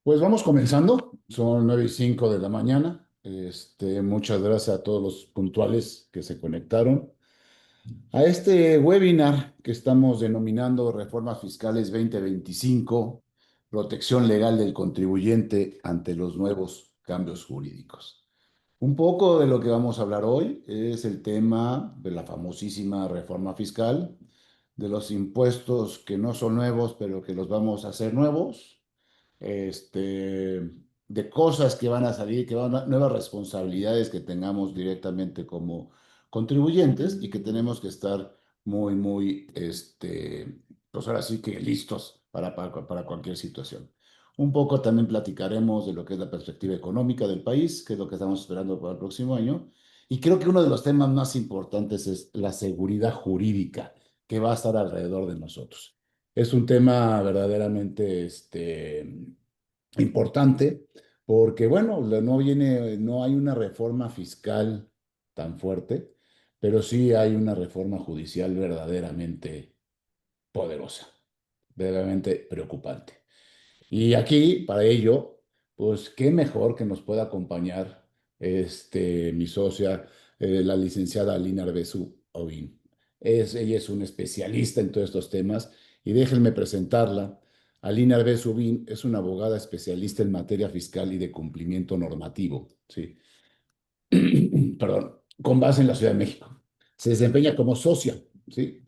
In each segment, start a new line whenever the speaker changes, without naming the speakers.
Pues vamos comenzando, son 9:05 de la mañana. Muchas gracias a todos los puntuales que se conectaron a este webinar que estamos denominando Reformas Fiscales 2025, protección legal del contribuyente ante los nuevos cambios jurídicos. Un poco de lo que vamos a hablar hoy es el tema de la famosísima reforma fiscal, de los impuestos que no son nuevos, pero que los vamos a hacer nuevos, de cosas que van a salir, nuevas responsabilidades que tengamos directamente como contribuyentes y que tenemos que estar muy, pues ahora sí que listos para cualquier situación. Un poco también platicaremos de lo que es la perspectiva económica del país, que es lo que estamos esperando para el próximo año. Y creo que uno de los temas más importantes es la seguridad jurídica que va a estar alrededor de nosotros. Es un tema verdaderamente importante porque, bueno, no hay una reforma fiscal tan fuerte, pero sí hay una reforma judicial verdaderamente poderosa, verdaderamente preocupante. Y aquí, para ello, pues qué mejor que nos pueda acompañar mi socia, la licenciada Lina Arbezu Ovin. Ella es una especialista en todos estos temas y déjenme presentarla. Alina Arbezu Ovin es una abogada especialista en materia fiscal y de cumplimiento normativo, ¿sí? Perdón, con base en la Ciudad de México. Se desempeña como socia, ¿sí?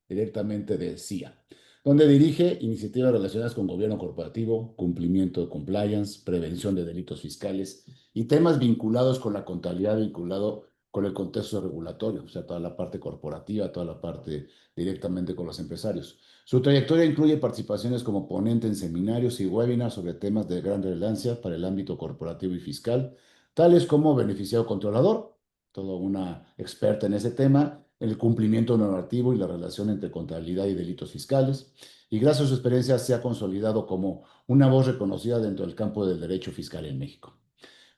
Directamente de CIA, donde dirige iniciativas relacionadas con gobierno corporativo, cumplimiento de compliance, prevención de delitos fiscales y temas vinculados con la contabilidad, vinculado con el contexto regulatorio, o sea, toda la parte corporativa, toda la parte directamente con los empresarios. Su trayectoria incluye participaciones como ponente en seminarios y webinars sobre temas de gran relevancia para el ámbito corporativo y fiscal, tales como beneficiario controlador, toda una experta en ese tema, el cumplimiento normativo y la relación entre contabilidad y delitos fiscales, y gracias a su experiencia se ha consolidado como una voz reconocida dentro del campo del derecho fiscal en México.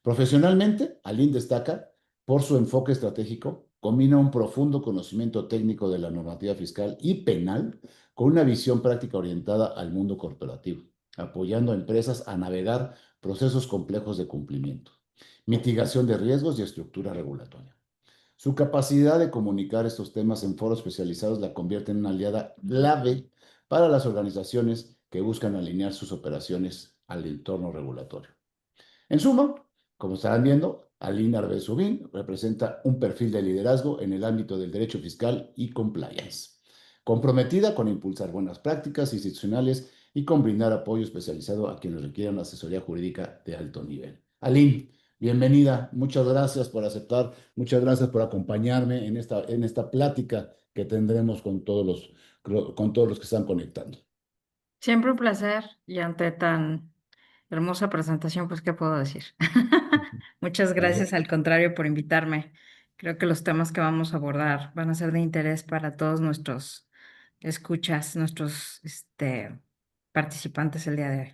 Profesionalmente, Aline destaca por su enfoque estratégico, combina un profundo conocimiento técnico de la normativa fiscal y penal con una visión práctica orientada al mundo corporativo, apoyando a empresas a navegar procesos complejos de cumplimiento, mitigación de riesgos y estructura regulatoria. Su capacidad de comunicar estos temas en foros especializados la convierte en una aliada clave para las organizaciones que buscan alinear sus operaciones al entorno regulatorio. En suma, como estarán viendo, Aline Arbezubín representa un perfil de liderazgo en el ámbito del derecho fiscal y compliance, comprometida con impulsar buenas prácticas institucionales y con brindar apoyo especializado a quienes requieran asesoría jurídica de alto nivel. Aline, bienvenida, muchas gracias por aceptar, muchas gracias por acompañarme en esta plática que tendremos con todos los que están conectando.
Siempre un placer y ante tan hermosa presentación, pues, ¿qué puedo decir? Muchas gracias, al contrario, por invitarme. Creo que los temas que vamos a abordar van a ser de interés para todos nuestros escuchas, nuestros participantes el día de hoy.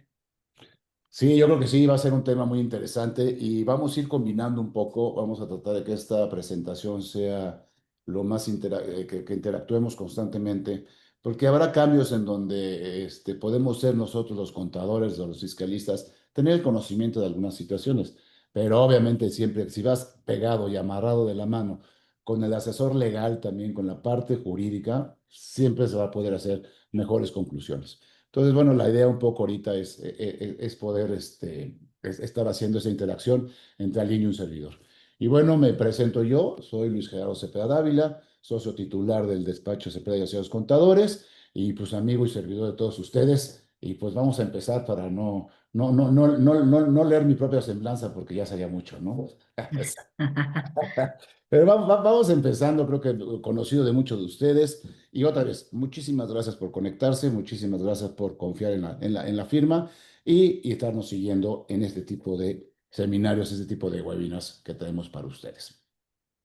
Sí, yo creo que sí, va a ser un tema muy interesante y vamos a ir combinando un poco, vamos a tratar de que esta presentación sea lo más que interactuemos constantemente, porque habrá cambios en donde podemos ser nosotros los contadores o los fiscalistas, tener el conocimiento de algunas situaciones, pero obviamente siempre si vas pegado y amarrado de la mano con el asesor legal también, con la parte jurídica, siempre se va a poder hacer mejores conclusiones. Entonces, bueno, la idea un poco ahorita es poder estar haciendo esa interacción entre alguien y un servidor. Y bueno, me presento yo, soy Luis Gerardo Cepeda Dávila, socio titular del despacho Cepeda y Asociados Contadores, y pues amigo y servidor de todos ustedes. Y pues vamos a empezar para no leer mi propia semblanza porque ya sería mucho, ¿no? Pero vamos empezando, creo que conocido de muchos de ustedes. Y otra vez, muchísimas gracias por conectarse, muchísimas gracias por confiar en la firma y estarnos siguiendo en este tipo de seminarios, este tipo de webinars que tenemos para ustedes.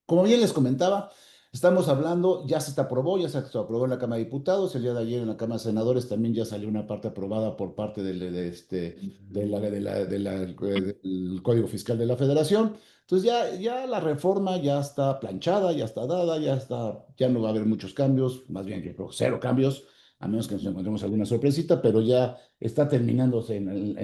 Como bien les comentaba, estamos hablando, ya se aprobó en la Cámara de Diputados, el día de ayer en la Cámara de Senadores también ya salió una parte aprobada por parte del Código Fiscal de la Federación. Entonces ya la reforma ya está planchada, ya está dada, ya no va a haber muchos cambios, más bien yo creo cero cambios. a menos que nos encontremos alguna sorpresita, pero ya está terminándose en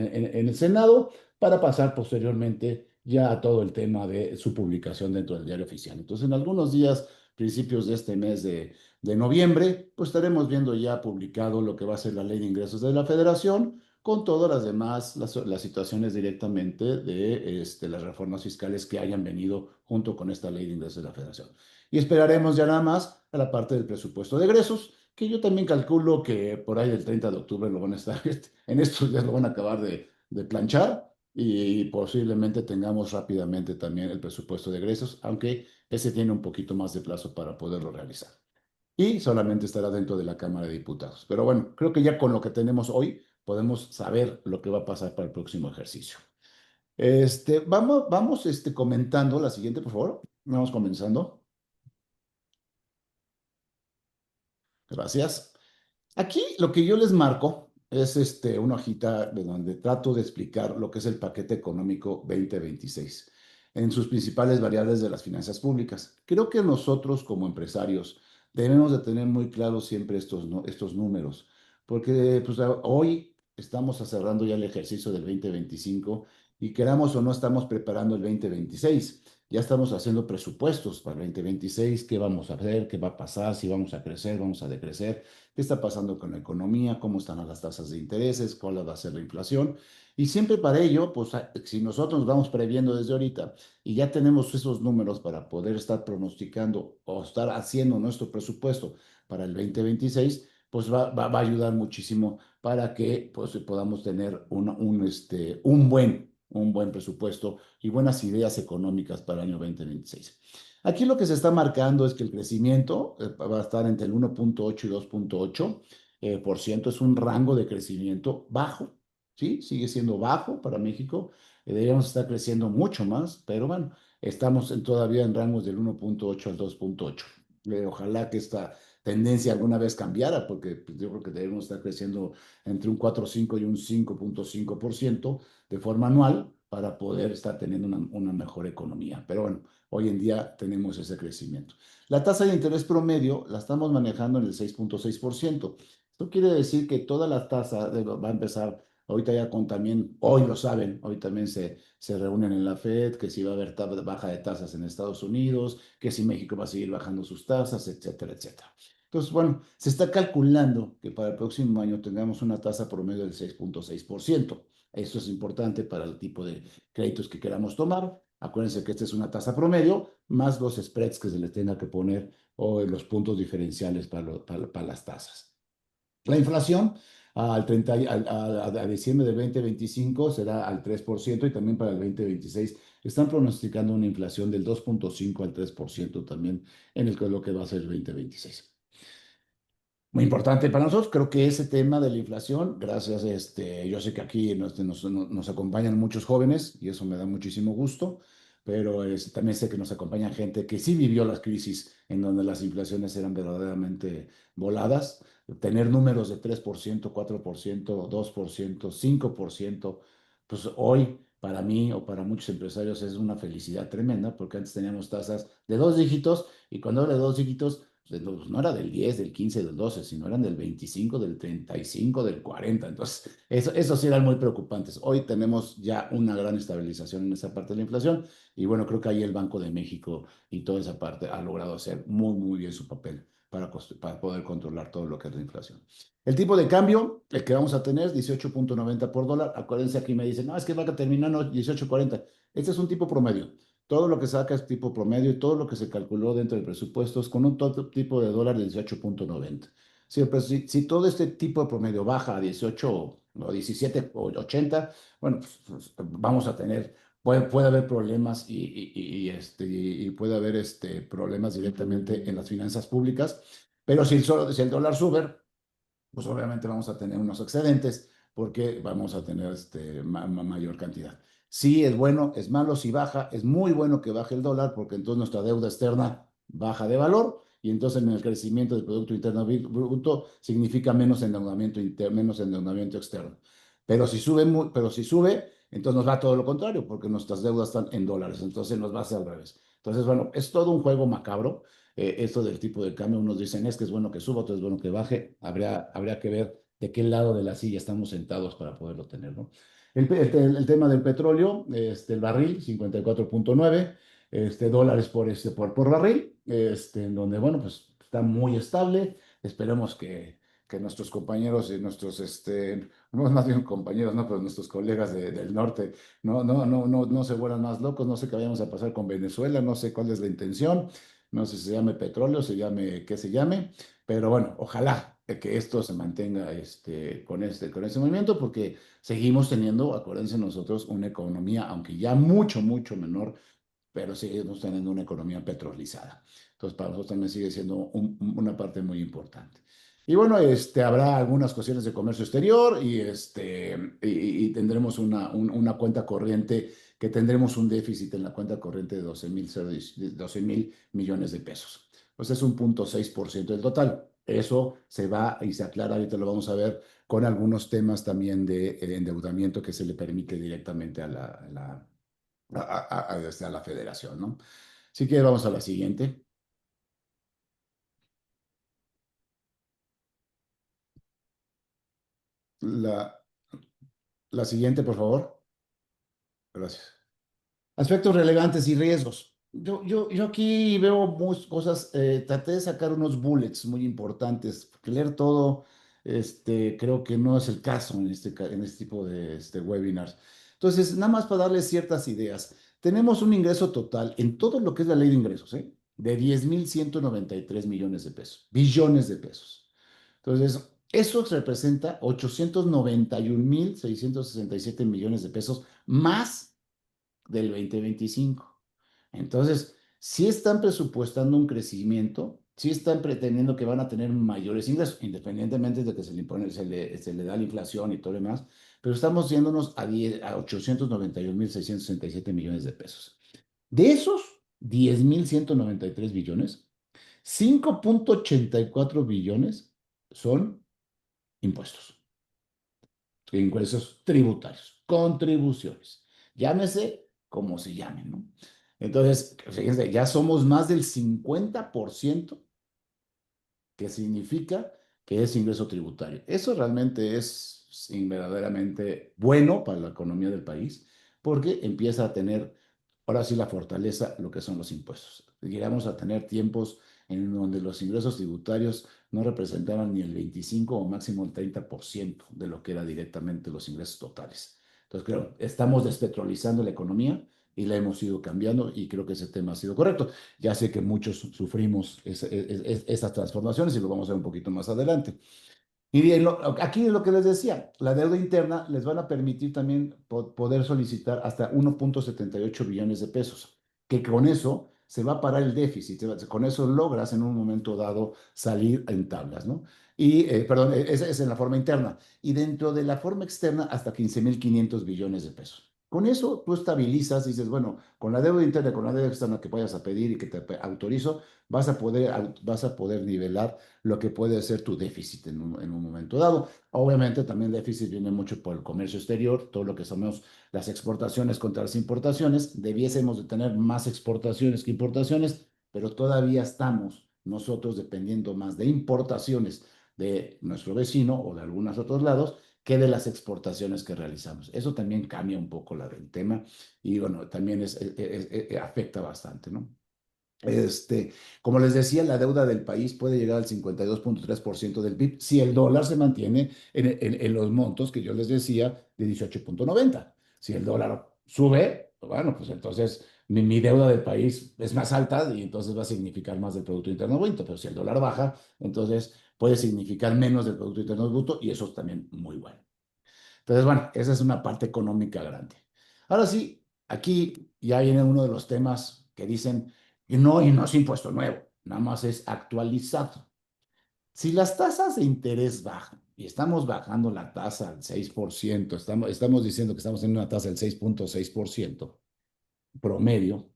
el Senado para pasar posteriormente ya a todo el tema de su publicación dentro del diario oficial. Entonces, en algunos días, principios de este mes de noviembre, pues estaremos viendo ya publicado lo que va a ser la ley de ingresos de la Federación, con todas las demás, las situaciones directamente de las reformas fiscales que hayan venido junto con esta ley de ingresos de la Federación. Y esperaremos ya nada más a la parte del presupuesto de egresos, que yo también calculo que por ahí del 30 de octubre lo van a estar, en estos días lo van a acabar de planchar y posiblemente tengamos rápidamente también el presupuesto de egresos, aunque ese tiene un poquito más de plazo para poderlo realizar. Y solamente estará dentro de la Cámara de Diputados. Pero bueno, creo que ya con lo que tenemos hoy podemos saber lo que va a pasar para el próximo ejercicio. Vamos comentando la siguiente, por favor. Vamos comenzando. Gracias. Aquí lo que yo les marco es una hojita de donde trato de explicar lo que es el paquete económico 2026 en sus principales variables de las finanzas públicas. Creo que nosotros como empresarios debemos de tener muy claros siempre estos números, porque pues, hoy estamos cerrando ya el ejercicio del 2025 y queramos o no estamos preparando el 2026. Ya estamos haciendo presupuestos para el 2026, qué vamos a hacer, qué va a pasar, si vamos a crecer, vamos a decrecer, qué está pasando con la economía, cómo están las tasas de intereses, cuál va a ser la inflación. Y siempre para ello, pues si nosotros nos vamos previendo desde ahorita y ya tenemos esos números para poder estar pronosticando o estar haciendo nuestro presupuesto para el 2026, pues va a ayudar muchísimo para que pues, podamos tener un buen presupuesto y buenas ideas económicas para el año 2026. Aquí lo que se está marcando es que el crecimiento va a estar entre el 1.8 y 2.8 por ciento. Es un rango de crecimiento bajo, ¿sí? Sigue siendo bajo para México. Deberíamos estar creciendo mucho más, pero bueno, estamos todavía en rangos del 1.8 al 2.8. Ojalá que esta tendencia alguna vez cambiara, porque pues, yo creo que debemos estar creciendo entre un 4.5 y un 5.5% de forma anual para poder estar teniendo una mejor economía. Pero bueno, hoy en día tenemos ese crecimiento. La tasa de interés promedio la estamos manejando en el 6.6%. Esto quiere decir que toda la tasa va a empezar, ahorita ya con también, hoy lo saben, hoy también se reúnen en la Fed, que si va a haber baja de tasas en Estados Unidos, que si México va a seguir bajando sus tasas, etcétera, etcétera. Entonces, bueno, se está calculando que para el próximo año tengamos una tasa promedio del 6.6%. Eso es importante para el tipo de créditos que queramos tomar. Acuérdense que esta es una tasa promedio, más los spreads que se le tenga que poner o los puntos diferenciales para las tasas. La inflación al 30, a diciembre del 2025 será al 3% y también para el 2026 están pronosticando una inflación del 2.5 al 3% también en lo que va a ser el 2026. Muy importante para nosotros, creo que ese tema de la inflación, gracias, yo sé que aquí nos acompañan muchos jóvenes y eso me da muchísimo gusto, pero también sé que nos acompaña gente que sí vivió las crisis en donde las inflaciones eran verdaderamente voladas. Tener números de 3%, 4%, 2%, 5%, pues hoy para mí o para muchos empresarios es una felicidad tremenda porque antes teníamos tasas de dos dígitos y cuando hablo de dos dígitos no era del 10, del 15, del 12, sino eran del 25, del 35, del 40. Entonces, eso sí eran muy preocupantes. Hoy tenemos ya una gran estabilización en esa parte de la inflación y bueno, creo que ahí el Banco de México y toda esa parte ha logrado hacer muy, muy bien su papel para poder controlar todo lo que es la inflación. El tipo de cambio, el que vamos a tener es 18.90 por dólar. Acuérdense, aquí me dicen, no, es que va a terminar en 18.40. Este es un tipo promedio. Todo lo que saca es tipo promedio y todo lo que se calculó dentro del presupuesto es con un tipo de dólar de 18.90. Si todo este tipo de promedio baja a 18 o 17 o 80, bueno, pues, vamos a tener, puede haber problemas y puede haber problemas directamente en las finanzas públicas, pero si el dólar sube, pues obviamente vamos a tener unos excedentes porque vamos a tener mayor cantidad. Sí, es bueno, es malo si baja, es muy bueno que baje el dólar porque entonces nuestra deuda externa baja de valor y entonces en el crecimiento del Producto Interno Bruto significa menos endeudamiento externo. Pero si sube, entonces nos va todo lo contrario porque nuestras deudas están en dólares, entonces nos va a hacer al revés. Entonces, bueno, es todo un juego macabro. esto del tipo de cambio, unos dicen es que es bueno que suba, otros es bueno que baje, habría que ver de qué lado de la silla estamos sentados para poderlo tener, ¿no? El tema del petróleo, el barril, 54.9 dólares por barril, en donde, bueno, pues está muy estable. Esperemos que nuestros compañeros y nuestros, no más bien compañeros, no, pero nuestros colegas del norte no se vuelvan más locos. No sé qué vayamos a pasar con Venezuela, no sé cuál es la intención, no sé si se llame petróleo, se llame, qué se llame, pero bueno, ojalá que esto se mantenga con este movimiento, porque seguimos teniendo, acuérdense nosotros, una economía, aunque ya mucho, mucho menor, pero seguimos teniendo una economía petrolizada. Entonces, para nosotros también sigue siendo una parte muy importante. Y bueno, habrá algunas cuestiones de comercio exterior y tendremos una cuenta corriente, que tendremos un déficit en la cuenta corriente de 12 mil millones de pesos. Pues es un 0.6% del total. Eso se va y se aclara, ahorita lo vamos a ver con algunos temas también de endeudamiento que se le permite directamente a la federación, ¿no? Así que vamos a la siguiente. La, la siguiente, por favor. Gracias. Aspectos relevantes y riesgos. Yo aquí veo cosas, traté de sacar unos bullets muy importantes, porque leer todo, creo que no es el caso en este tipo de webinars. Entonces, nada más para darles ciertas ideas. Tenemos un ingreso total en todo lo que es la ley de ingresos, de 10,193 millones de pesos, billones de pesos. Entonces, eso representa 891,667 millones de pesos más del 2025. Entonces, si están presupuestando un crecimiento, si están pretendiendo que van a tener mayores ingresos, independientemente de que se le da la inflación y todo lo demás, pero estamos yéndonos a 891,667 millones de pesos. De esos 10,193 billones, 5,84 billones son impuestos, ingresos tributarios, contribuciones, llámese como se llamen, ¿no? Entonces, fíjense, ya somos más del 50%, que significa que es ingreso tributario. Eso realmente es verdaderamente bueno para la economía del país, porque empieza a tener, ahora sí, la fortaleza, lo que son los impuestos. Llegamos a tener tiempos en donde los ingresos tributarios no representaban ni el 25 o máximo el 30% de lo que era directamente los ingresos totales. Entonces, creo, estamos despetrolizando la economía y la hemos ido cambiando, y creo que ese tema ha sido correcto. Ya sé que muchos sufrimos esas transformaciones y lo vamos a ver un poquito más adelante. Y aquí es lo que les decía, la deuda interna les van a permitir también poder solicitar hasta 1,78 billones de pesos, que con eso se va a parar el déficit, con eso logras en un momento dado salir en tablas, ¿no? Y, perdón, esa es en la forma interna. Y dentro de la forma externa, hasta 15,500 billones de pesos. Con eso tú estabilizas y dices, bueno, con la deuda interna, con la deuda externa que vayas a pedir y que te autorizo, vas a poder nivelar lo que puede ser tu déficit en un momento dado. Obviamente también el déficit viene mucho por el comercio exterior, todo lo que somos las exportaciones contra las importaciones. Debiésemos de tener más exportaciones que importaciones, pero todavía estamos nosotros dependiendo más de importaciones de nuestro vecino o de algunos otros lados que de las exportaciones que realizamos. Eso también cambia un poco el tema, y bueno, también afecta bastante, ¿no? Como les decía, la deuda del país puede llegar al 52,3% del PIB si el dólar se mantiene en los montos que yo les decía de 18,90. Si el dólar sube, bueno, pues entonces mi deuda del país es más alta y entonces va a significar más del Producto Interno Bruto. Pero si el dólar baja, entonces puede significar menos del Producto Interno Bruto, y eso es también muy bueno. Entonces, bueno, esa es una parte económica grande. Ahora sí, aquí ya viene uno de los temas que dicen, y no es impuesto nuevo, nada más es actualizado. Si las tasas de interés bajan, y estamos bajando la tasa al 6%, estamos diciendo que estamos en una tasa del 6,6% promedio,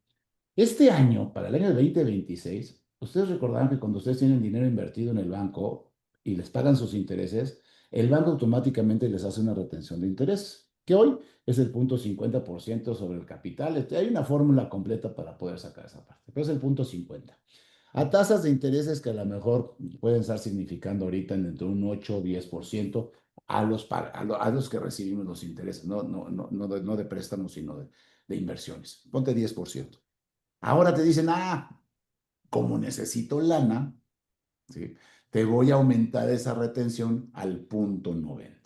este año, para el año de 2026, ustedes recordarán que cuando ustedes tienen dinero invertido en el banco y les pagan sus intereses, el banco automáticamente les hace una retención de interés, que hoy es el 0,50% sobre el capital. Hay una fórmula completa para poder sacar esa parte, pero es el 0,50. A tasas de intereses que a lo mejor pueden estar significando ahorita entre un 8 o 10% a los que recibimos los intereses, no de préstamos, sino de inversiones. Ponte 10%. Ahora te dicen, como necesito lana, ¿sí? Te voy a aumentar esa retención al 0,90.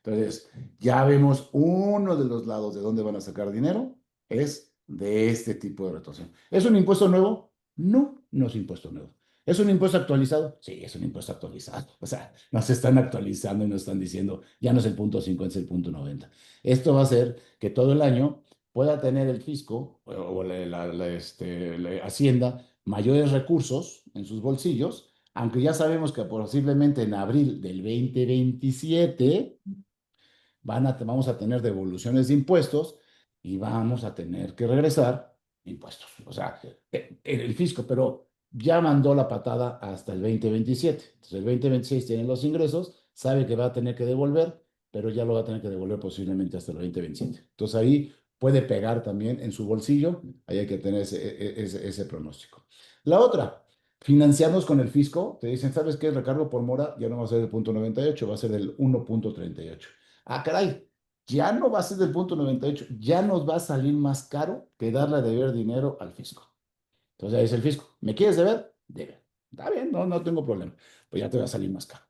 Entonces, ya vemos uno de los lados de dónde van a sacar dinero, es de este tipo de retención. ¿Es un impuesto nuevo? No, no es impuesto nuevo. ¿Es un impuesto actualizado? Sí, es un impuesto actualizado. O sea, nos están actualizando y nos están diciendo, ya no es el 0,50, es el 0,90. Esto va a hacer que todo el año pueda tener el fisco o la Hacienda mayores recursos en sus bolsillos, aunque ya sabemos que posiblemente en abril del 2027 vamos a tener devoluciones de impuestos y vamos a tener que regresar impuestos. O sea, el fisco, pero ya mandó la patada hasta el 2027. Entonces, el 2026 tiene los ingresos, sabe que va a tener que devolver, pero ya lo va a tener que devolver posiblemente hasta el 2027. Entonces, ahí puede pegar también en su bolsillo, ahí hay que tener ese pronóstico. La otra, financiarnos con el fisco, te dicen, ¿sabes qué? El recargo por mora ya no va a ser del 0,98, va a ser del 1,38. Caray, ya no va a ser del 0,98, ya nos va a salir más caro que darle a deber dinero al fisco. Entonces ahí dice el fisco, ¿me quieres deber? Debe. Está bien, no tengo problema. Pues ya te va a salir más caro.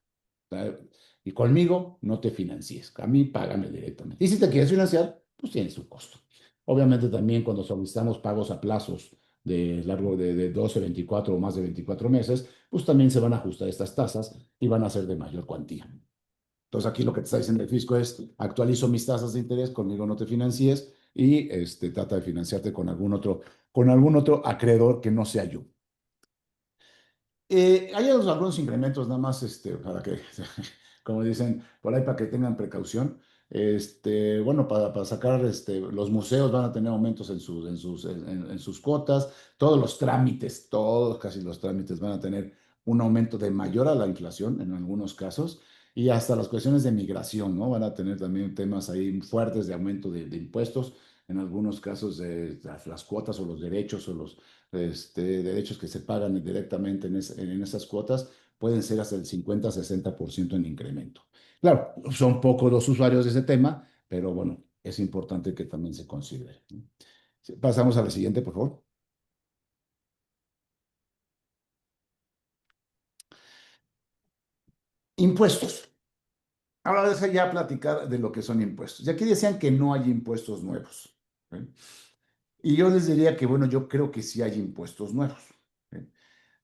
Y conmigo no te financies, a mí págame directamente. Y si te quieres financiar, pues tiene su costo. Obviamente también cuando solicitamos pagos a plazos de largo de 12, 24 o más de 24 meses, pues también se van a ajustar estas tasas y van a ser de mayor cuantía. Entonces aquí lo que te está diciendo el fisco es, actualizo mis tasas de interés, conmigo no te financies y trata de financiarte con algún otro acreedor que no sea yo. Hay algunos incrementos nada más, para que, como dicen por ahí, para que tengan precaución. Bueno, para sacar, los museos van a tener aumentos en sus cuotas, todos los trámites, todos casi los trámites van a tener un aumento de mayor a la inflación en algunos casos, y hasta las cuestiones de migración, ¿no? Van a tener también temas ahí fuertes de aumento de impuestos, en algunos casos de las cuotas o los derechos o los derechos que se pagan directamente en esas cuotas pueden ser hasta el 50-60% en incremento. Claro, son pocos los usuarios de ese tema, pero bueno, es importante que también se considere, ¿no? Sí, pasamos a la siguiente, por favor. Impuestos. Ahora deja ya platicar de lo que son impuestos. Y aquí decían que no hay impuestos nuevos, ¿eh? Y yo les diría que, bueno, yo creo que sí hay impuestos nuevos, ¿eh?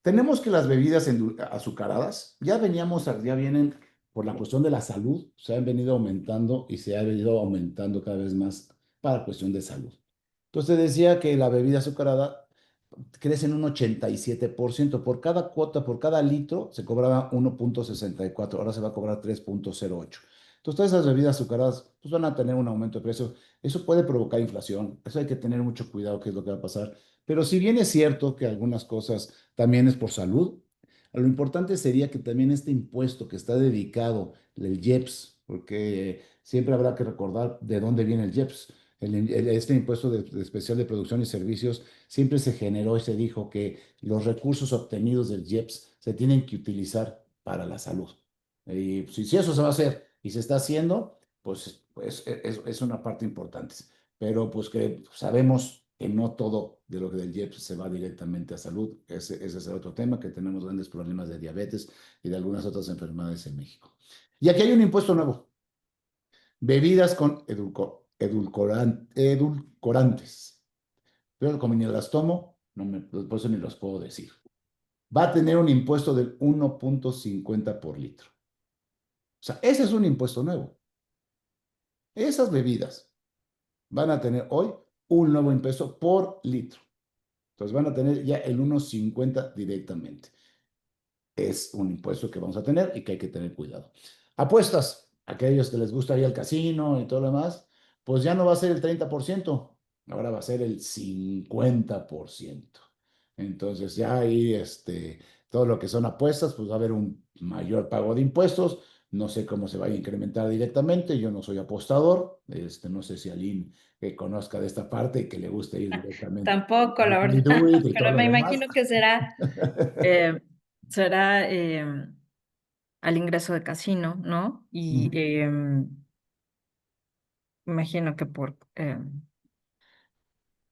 Tenemos que las bebidas azucaradas ya vienen por la cuestión de la salud, se han venido aumentando y se ha venido aumentando cada vez más para cuestión de salud. Entonces decía que la bebida azucarada crece en un 87%. Por cada cuota, por cada litro, se cobraba 1,64. Ahora se va a cobrar 3,08. Entonces, todas esas bebidas azucaradas pues, van a tener un aumento de precio. Eso puede provocar inflación. Eso hay que tener mucho cuidado qué es lo que va a pasar. Pero si bien es cierto que algunas cosas también es por salud, lo importante sería que también este impuesto que está dedicado, el IEPS, porque siempre habrá que recordar de dónde viene el IEPS. Este impuesto de especial de producción y servicios siempre se generó y se dijo que los recursos obtenidos del IEPS se tienen que utilizar para la salud. Y si eso se va a hacer y se está haciendo, pues es una parte importante. Pero pues que sabemos que no todo de lo que del IEPS se va directamente a salud. Ese es el otro tema, que tenemos grandes problemas de diabetes y de algunas otras enfermedades en México. Y aquí hay un impuesto nuevo, bebidas con edulcorantes. Pero como ni las tomo, por eso ni los puedo decir. Va a tener un impuesto del 1,50 por litro. O sea, ese es un impuesto nuevo. Esas bebidas van a tener hoy un nuevo impuesto por litro. Entonces van a tener ya el 1,50 directamente. Es un impuesto que vamos a tener y que hay que tener cuidado. Apuestas, aquellos que les gusta ir al casino y todo lo demás, pues ya no va a ser el 30%, ahora va a ser el 50%. Entonces ya ahí todo lo que son apuestas, pues va a haber un mayor pago de impuestos, No sé cómo se vaya a incrementar directamente. Yo no soy apostador. No sé si Aline conozca de esta parte y que le guste ir directamente
Tampoco,
al
la
free
verdad,
do it y todo
pero
lo
me
demás.
imagino que eh, será al ingreso de casino, ¿no? Y
Ujú.
imagino que por,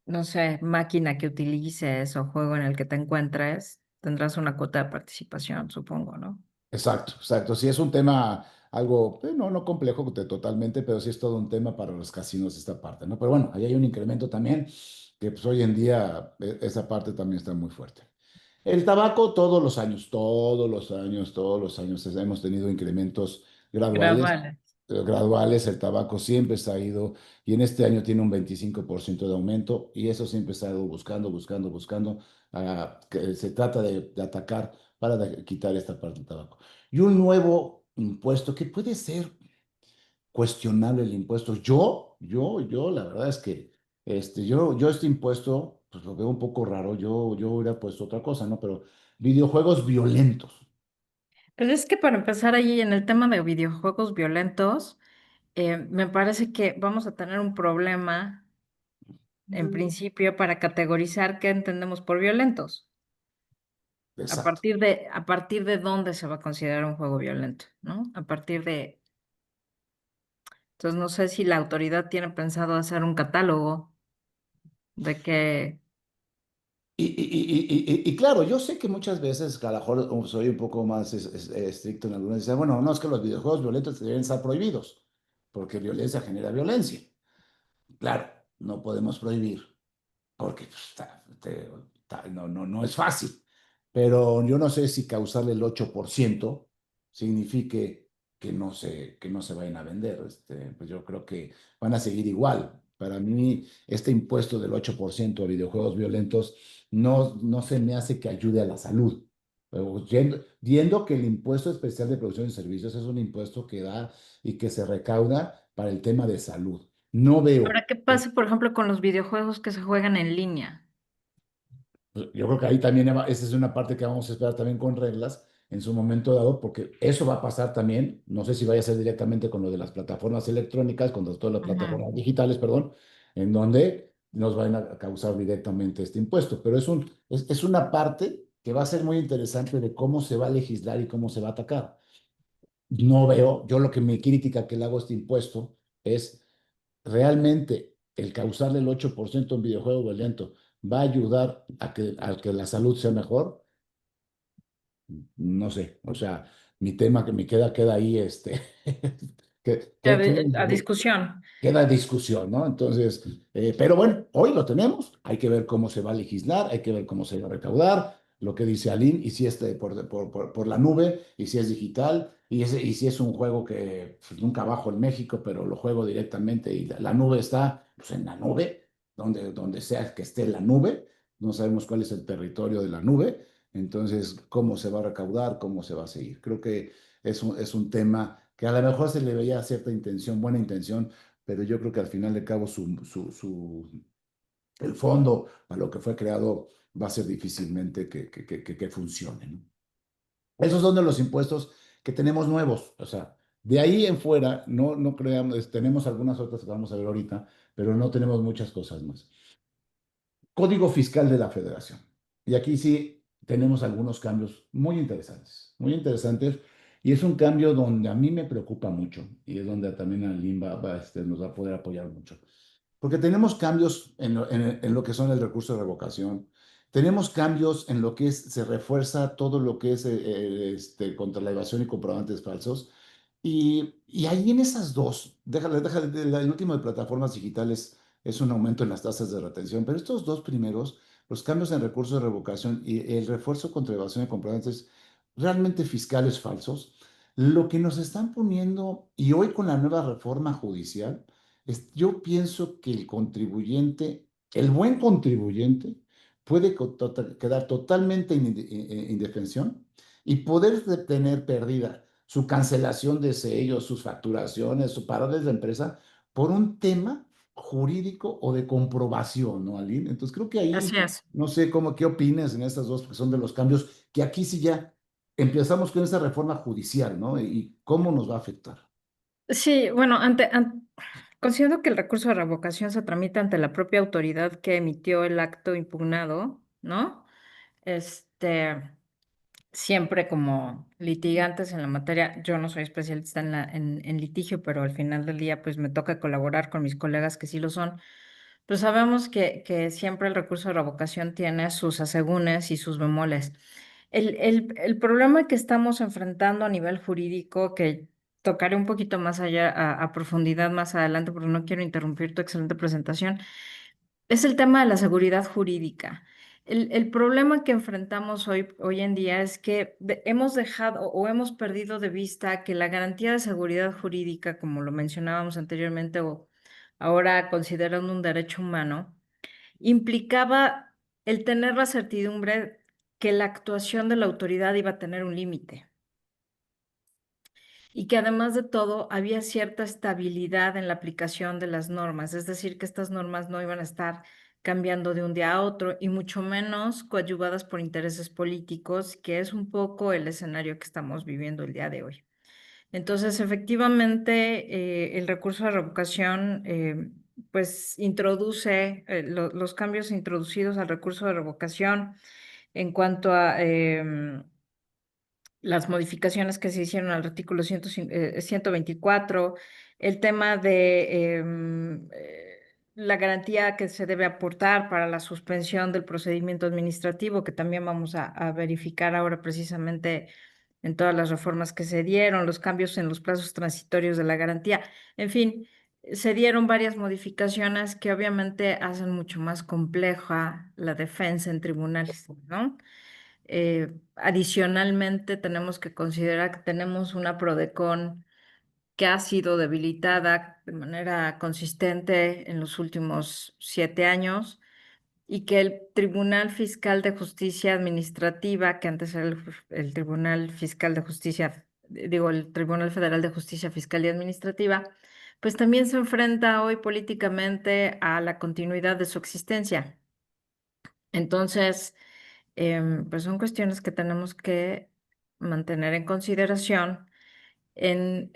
no sé, máquina que utilices o juego en el que te encuentres, tendrás una cuota de participación, supongo, ¿no?
Exacto, exacto. Sí, es un tema algo, no complejo totalmente, pero sí es todo un tema para los casinos esta parte, ¿no? Pero bueno, ahí hay un incremento también, que pues hoy en día esa parte también está muy fuerte. El tabaco todos los años, todos los años, todos los años hemos tenido incrementos graduales.
Graduales.
Graduales, el tabaco siempre se ha ido y en este año tiene un 25% de aumento y eso siempre se ha ido buscando, buscando, buscando. Que se trata de atacar para quitar esta parte del tabaco. Y un nuevo impuesto que puede ser cuestionable el impuesto. La verdad es que yo este impuesto, pues lo veo un poco raro. Yo hubiera puesto otra cosa, ¿no? Pero videojuegos violentos.
Pero es que para empezar allí en el tema de videojuegos violentos, me parece que vamos a tener un problema en principio para categorizar qué entendemos por violentos.
Exacto.
A partir de dónde se va a considerar un juego violento, ¿no? A partir de, entonces no sé si la autoridad tiene pensado hacer un catálogo de qué,
Y claro, yo sé que muchas veces, que a lo mejor soy un poco más estricto en algunas, dicen, bueno, no es que los videojuegos violentos deben estar prohibidos, porque violencia genera violencia. Claro, no podemos prohibir, porque pues, no es fácil. Pero yo no sé si causarle el 8% signifique que no se vayan a vender. Pues yo creo que van a seguir igual. Para mí, este impuesto del 8% a videojuegos violentos no se me hace que ayude a la salud. Pero viendo que el impuesto especial de producción y servicios es un impuesto que da y que se recauda para el tema de salud. No veo.
ahora qué pasa, por ejemplo, con los videojuegos que se juegan en línea.
Yo creo que ahí también esa es una parte que vamos a esperar también con reglas en su momento dado, porque eso va a pasar también, no sé si vaya a ser directamente con lo de las plataformas electrónicas, con todas las
Ujú.
plataformas digitales, perdón, en donde nos van a causar directamente este impuesto, pero es una parte que va a ser muy interesante de cómo se va a legislar y cómo se va a atacar. No veo, yo lo que mi crítica que le hago a este impuesto es realmente el causarle el 8% en videojuego violento va a ayudar a que la salud sea mejor. No sé, o sea, mi tema que me queda ahí,
Ya
que
a discusión.
queda discusión, ¿no? Entonces, pero bueno, hoy lo tenemos, hay que ver cómo se va a legislar, hay que ver cómo se va a recaudar, lo que dice Aline, y si es por la nube, y si es digital, y si es un juego que pues, nunca bajo en México, pero lo juego directamente y la nube está pues, en la nube, donde sea que esté la nube, no sabemos cuál es el territorio de la nube, entonces, cómo se va a recaudar, cómo se va a seguir. Creo que es un tema que a lo mejor se le veía cierta intención, buena intención, pero yo creo que al final de cabo el fondo para lo que fue creado va a ser difícilmente que funcione, ¿no? Esos son de los impuestos que tenemos nuevos, o sea, de ahí en fuera no creamos, tenemos algunas otras que vamos a ver ahorita, pero no tenemos muchas cosas más. Código Fiscal de la Federación. Y aquí sí tenemos algunos cambios muy interesantes, y es un cambio donde a mí me preocupa mucho y es donde también a Limba nos va a poder apoyar mucho. Porque tenemos cambios en lo que son el recurso de revocación, tenemos cambios en lo que se refuerza todo lo que es contra la evasión y comprobantes falsos. Y ahí en esas dos, el último de plataformas digitales es un aumento en las tasas de retención, pero estos dos primeros, los cambios en recursos de revocación y el refuerzo contra evasión y comprobantes realmente fiscales falsos, lo que nos están poniendo, y hoy con la nueva reforma judicial, yo pienso que el contribuyente, el buen contribuyente, puede quedar totalmente indefensión y poder tener perdida su cancelación de sellos, sus facturaciones, su parales de empresa por un tema jurídico o de comprobación, ¿no, Aline? Entonces creo que ahí,
Así es.
no sé qué opinas en estas dos, porque son de los cambios que aquí sí ya. empezamos con esa reforma judicial, ¿no? Y cómo nos va a afectar.
Sí, bueno, considerando que el recurso de revocación se tramita ante la propia autoridad que emitió el acto impugnado, ¿no? Este, siempre como litigantes en la materia, yo no soy especialista en litigio, pero al final del día pues me toca colaborar con mis colegas que sí lo son. Pues sabemos que siempre el recurso de revocación tiene sus asegúnes y sus bemoles. El problema que estamos enfrentando a nivel jurídico, que tocaré un poquito más allá, a profundidad más adelante, porque no quiero interrumpir tu excelente presentación, es el tema de la seguridad jurídica. El problema que enfrentamos hoy en día es que hemos dejado o hemos perdido de vista que la garantía de seguridad jurídica, como lo mencionábamos anteriormente, o ahora considerando un derecho humano, implicaba el tener la certidumbre que la actuación de la autoridad iba a tener un límite y que además de todo había cierta estabilidad en la aplicación de las normas, es decir, que estas normas no iban a estar cambiando de un día a otro y mucho menos coadyuvadas por intereses políticos, que es un poco el escenario que estamos viviendo el día de hoy. Entonces, efectivamente, el recurso de revocación, pues, introduce los cambios introducidos al recurso de revocación en cuanto a las modificaciones que se hicieron al artículo 124, el tema de la garantía que se debe aportar para la suspensión del procedimiento administrativo, que también vamos a verificar ahora precisamente en todas las reformas que se dieron, los cambios en los plazos transitorios de la garantía, en fin. Se dieron varias modificaciones que obviamente hacen mucho más compleja la defensa en tribunales, ¿no? Adicionalmente, tenemos que considerar que tenemos una PRODECON que ha sido debilitada de manera consistente en los últimos 7 años y que el Tribunal Fiscal de Justicia Administrativa, que antes era el Tribunal Fiscal de Justicia, digo, el Tribunal Federal de Justicia Fiscal y Administrativa, pues también se enfrenta hoy políticamente a la continuidad de su existencia. Entonces, pues son cuestiones que tenemos que mantener en consideración en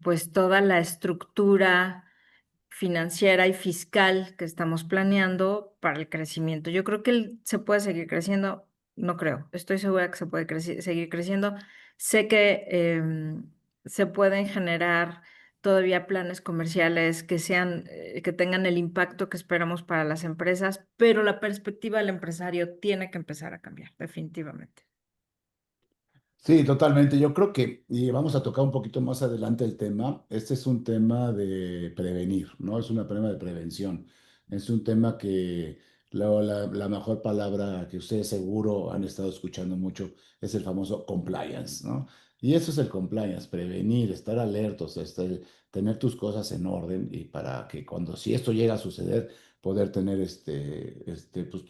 pues toda la estructura financiera y fiscal que estamos planeando para el crecimiento. Yo creo que se puede seguir creciendo, no creo, estoy segura que se puede seguir creciendo. Sé que se pueden generar todavía planes comerciales que sean, que tengan el impacto que esperamos para las empresas, pero la perspectiva del empresario tiene que empezar a cambiar, definitivamente.
Sí, totalmente. Yo creo que, y vamos a tocar un poquito más adelante el tema, este es un tema de prevenir, ¿no? Es un tema de prevención. Es un tema que la mejor palabra que ustedes seguro han estado escuchando mucho es el famoso compliance, ¿no? Y eso es el compliance, prevenir, estar alertos, tener tus cosas en orden y para que cuando si esto llega a suceder, poder tener pues,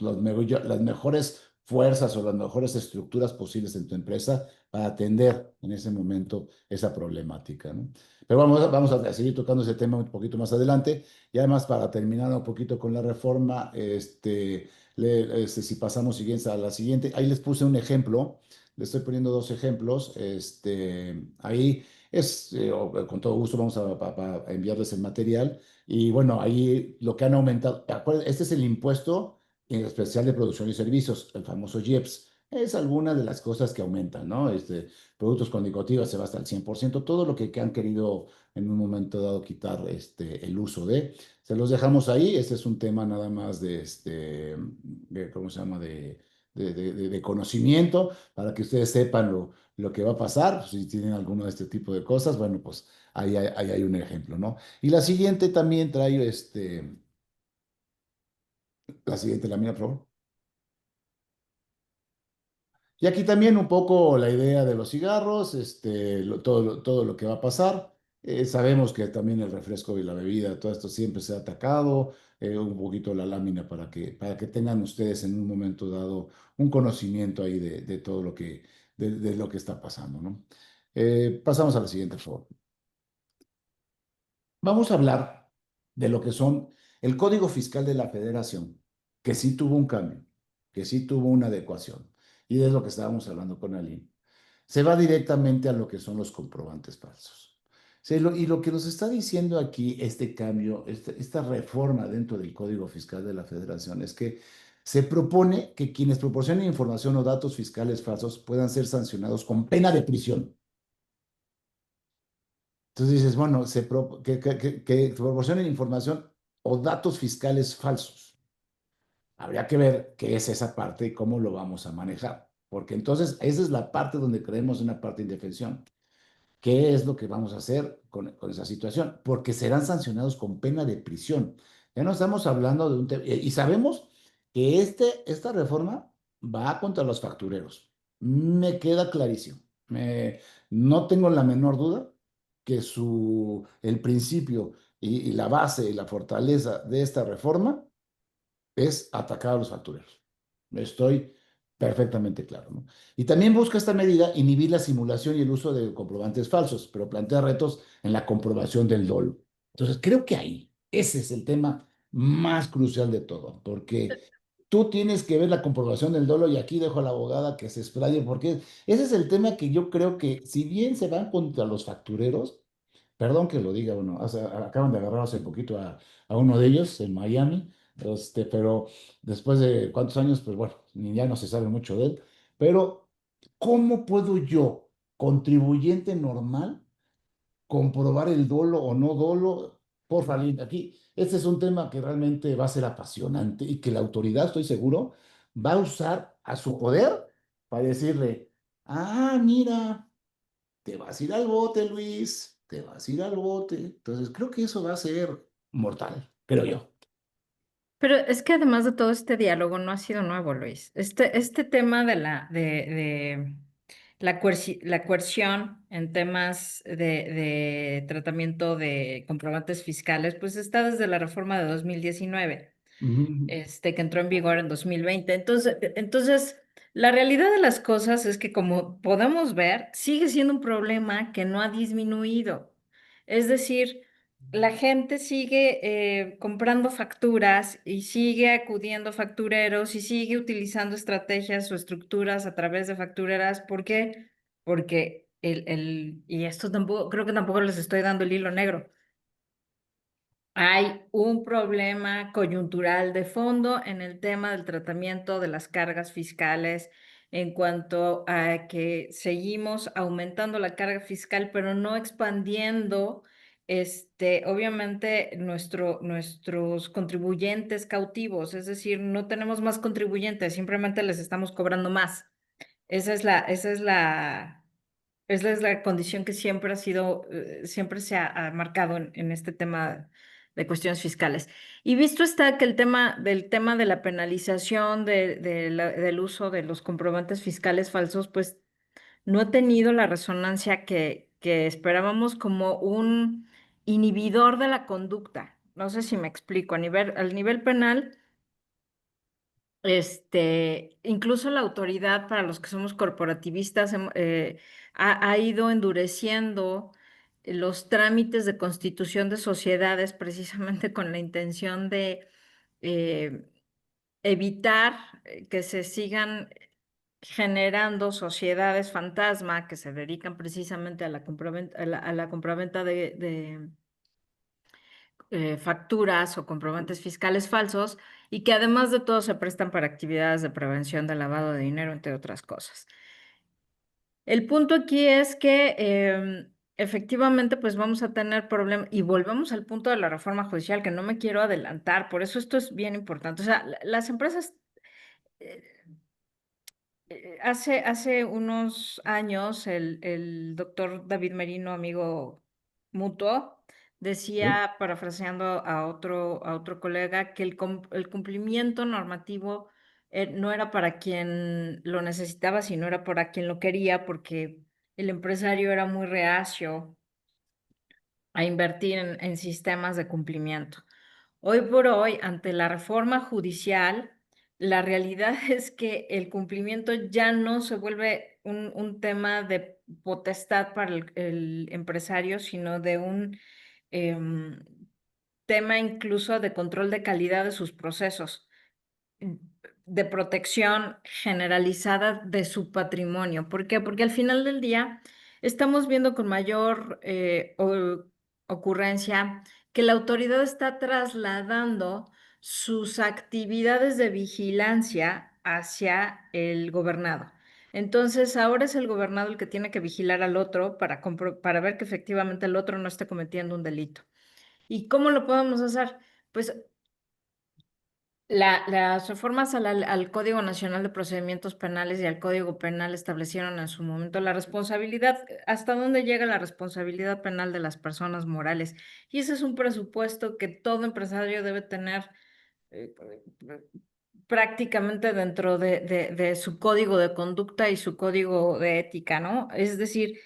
las mejores fuerzas o las mejores estructuras posibles en tu empresa para atender en ese momento esa problemática, ¿no? Pero vamos a seguir tocando ese tema un poquito más adelante. Y además, para terminar un poquito con la reforma, si pasamos a la siguiente, ahí les puse un ejemplo, les estoy poniendo dos ejemplos. Ahí con todo gusto vamos a enviarles el material. Y bueno, ahí lo que han aumentado, acuérdense, este es el impuesto especial de producción y servicios, el famoso IEPS. Es alguna de las cosas que aumentan, ¿no? Productos con nicotina se va hasta el 100%, todo lo que han querido en un momento dado quitar el uso de. Se los dejamos ahí, este es un tema nada más ¿cómo se llama? De conocimiento, para que ustedes sepan lo que va a pasar, si tienen alguno de este tipo de cosas, bueno, pues ahí hay un ejemplo, ¿no? Y la siguiente también trae, la siguiente, la mía, por favor. Y aquí también un poco la idea de los cigarros, todo lo que va a pasar. Sabemos que también el refresco y la bebida, todo esto siempre se ha atacado, un poquito la lámina para que tengan ustedes en un momento dado un conocimiento ahí de todo de lo que está pasando, ¿no? Pasamos a la siguiente, por favor. Vamos a hablar de lo que son el Código Fiscal de la Federación, que sí tuvo un cambio, que sí tuvo una adecuación. Y es lo que estábamos hablando con Aline. se va directamente a lo que son los comprobantes falsos. Sí, y lo que nos está diciendo aquí este cambio, esta reforma dentro del Código Fiscal de la Federación es que se propone que quienes proporcionen información o datos fiscales falsos puedan ser sancionados con pena de prisión. Entonces dices, bueno, que proporcionen información o datos fiscales falsos. Habría que ver qué es esa parte y cómo lo vamos a manejar, porque entonces esa es la parte donde creemos una parte de indefensión. ¿Qué es lo que vamos a hacer con esa situación? Porque serán sancionados con pena de prisión. Ya no estamos hablando de un tema, y sabemos que esta reforma va contra los factureros. Me queda clarísimo. No tengo la menor duda que el principio y la base y la fortaleza de esta reforma es atacar a los factureros. Estoy perfectamente claro, ¿no? Y también busca esta medida inhibir la simulación y el uso de comprobantes falsos, pero plantea retos en la comprobación del dolo. Entonces, creo que ahí, ese es el tema más crucial de todo, porque tú tienes que ver la comprobación del dolo y aquí dejo a la abogada que se explaye, porque ese es el tema que yo creo que si bien se van contra los factureros, perdón que lo diga, bueno, acaban de agarrar hace poquito a uno de ellos en Miami, pero después de cuántos años, pues bueno, ya no se sabe mucho de él, pero ¿cómo puedo yo, contribuyente normal, comprobar el dolo o no dolo? Por favor, aquí, este es un tema que realmente va a ser apasionante y que la autoridad, estoy seguro, va a usar a su poder para decirle, ah, mira, te vas a ir al bote, Luis, te vas a ir al bote. Entonces, creo que eso va a ser mortal, creo yo.
Pero es que además de todo este diálogo no ha sido nuevo, Luis. Este tema de la coerción en temas de tratamiento de comprobantes fiscales, pues está desde la reforma de 2019,
Ujú.
que entró en vigor en 2020. Entonces, la realidad de las cosas es que, como podemos ver, sigue siendo un problema que no ha disminuido. Es decir, la gente sigue comprando facturas y sigue acudiendo a factureros y sigue utilizando estrategias o estructuras a través de factureras. ¿Por qué? Porque y esto tampoco, creo que tampoco les estoy dando el hilo negro. Hay un problema coyuntural de fondo en el tema del tratamiento de las cargas fiscales en cuanto a que seguimos aumentando la carga fiscal, pero no expandiendo, obviamente, nuestros contribuyentes cautivos, es decir, no tenemos más contribuyentes, simplemente les estamos cobrando más. Esa es la condición que siempre ha sido, siempre se ha marcado en este tema de cuestiones fiscales. Y visto está que del tema de la penalización del uso de los comprobantes fiscales falsos, pues no ha tenido la resonancia que esperábamos como un inhibidor de la conducta. No sé si me explico. Al nivel penal. Incluso la autoridad para los que somos corporativistas ha ido endureciendo los trámites de constitución de sociedades precisamente con la intención de eh, evitar que se sigan generando sociedades fantasma que se dedican precisamente a la compraventa, a la compraventa de facturas o comprobantes fiscales falsos y que además de todo se prestan para actividades de prevención de lavado de dinero, entre otras cosas. El punto aquí es que efectivamente pues vamos a tener problemas y volvemos al punto de la reforma judicial que no me quiero adelantar, por eso esto es bien importante. O sea, las empresas eh, hace unos años, el doctor David Merino, amigo mutuo,
¿Sí?
decía, parafraseando a otro colega, que el cumplimiento normativo no era para quien lo necesitaba, sino era para quien lo quería, porque el empresario era muy reacio a invertir en sistemas de cumplimiento. Hoy por hoy, ante la reforma judicial, la realidad es que el cumplimiento ya no se vuelve un tema de potestad para el empresario, sino de un tema incluso de control de calidad de sus procesos. de protección generalizada de su patrimonio. ¿Por qué? Porque al final del día estamos viendo con mayor ocurrencia que la autoridad está trasladando sus actividades de vigilancia hacia el gobernado. Entonces, ahora es el gobernado el que tiene que vigilar al otro para ver que efectivamente el otro no esté cometiendo un delito. ¿Y cómo lo podemos hacer? Pues las reformas al Código Nacional de Procedimientos Penales y al Código Penal establecieron en su momento la responsabilidad, hasta dónde llega la responsabilidad penal de las personas morales. Y ese es un presupuesto que todo empresario debe tener eh, prácticamente dentro de su código de conducta y su código de ética, ¿no? Es decir,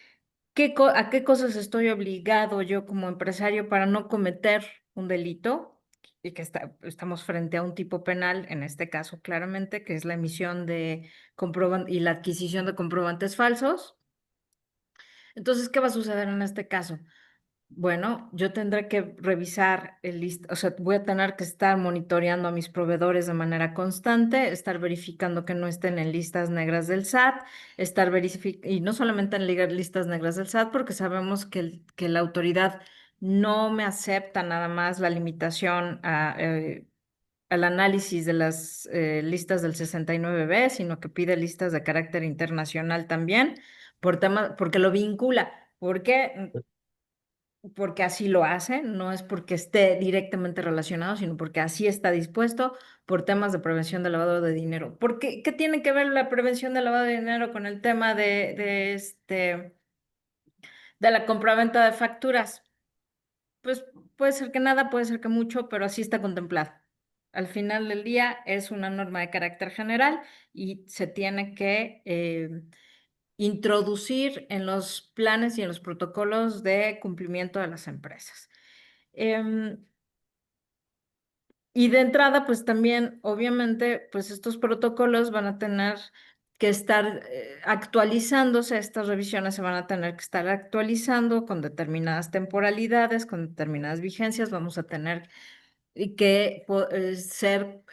¿a qué cosas estoy obligado yo como empresario para no cometer un delito? Y que estamos frente a un tipo penal, en este caso claramente, que es la emisión de comprobantes y la adquisición de comprobantes falsos. Entonces, ¿qué va a suceder en este caso? Bueno, yo tendré que revisar el list, o sea, voy a tener que estar monitoreando a mis proveedores de manera constante, estar verificando que no estén en listas negras del SAT, estar verificando, y no solamente en listas negras del SAT, porque sabemos que la autoridad no me acepta nada más la limitación al análisis de las listas del 69B, sino que pide listas de carácter internacional también, porque lo vincula. ¿Por qué? Porque así lo hace, no es porque esté directamente relacionado, sino porque así está dispuesto por temas de prevención del lavado de dinero. ¿Qué tiene que ver la prevención del lavado de dinero con el tema de la compraventa de facturas? Pues puede ser que nada, puede ser que mucho, pero así está contemplado. Al final del día es una norma de carácter general y se tiene que introducir en los planes y en los protocolos de cumplimiento de las empresas. Em, y de entrada, pues también, obviamente, pues estos protocolos van a tener que estar actualizándose, estas revisiones se van a tener que estar actualizando con determinadas temporalidades, con determinadas vigencias, vamos a tener que ser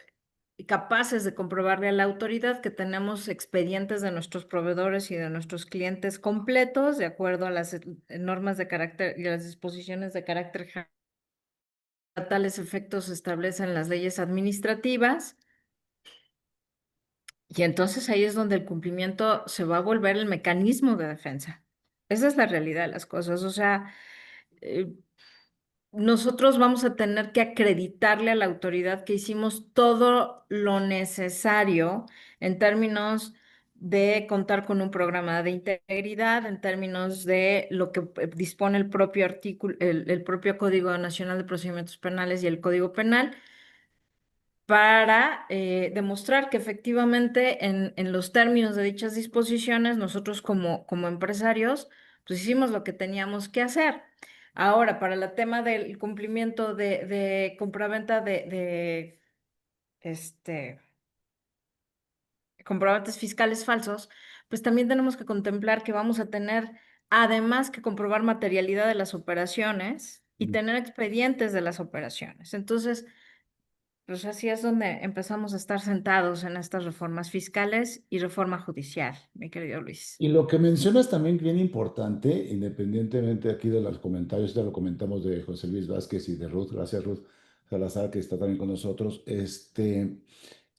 capaces de comprobarle a la autoridad que tenemos expedientes de nuestros proveedores y de nuestros clientes completos, de acuerdo a las normas de carácter y las disposiciones de carácter general. A tales efectos se establecen las leyes administrativas y entonces ahí es donde el cumplimiento se va a volver el mecanismo de defensa. Esa es la realidad de las cosas. O sea, eh, nosotros vamos a tener que acreditarle a la autoridad que hicimos todo lo necesario en términos de contar con un programa de integridad, en términos de lo que dispone el propio artículo, el propio Código Nacional de Procedimientos Penales y el Código Penal para demostrar que efectivamente en los términos de dichas disposiciones, nosotros como empresarios, pues hicimos lo que teníamos que hacer. Ahora, para el tema del cumplimiento de compraventa de este, comprobantes fiscales falsos, pues también tenemos que contemplar que vamos a tener, además que comprobar materialidad de las operaciones y tener expedientes de las operaciones. Entonces, pues así es donde empezamos a estar sentados en estas reformas fiscales y reforma judicial, mi querido Luis.
Y lo que mencionas también bien importante, independientemente aquí de los comentarios, ya lo comentamos de José Luis Vázquez y de Ruth, gracias Ruth Salazar, que está también con nosotros,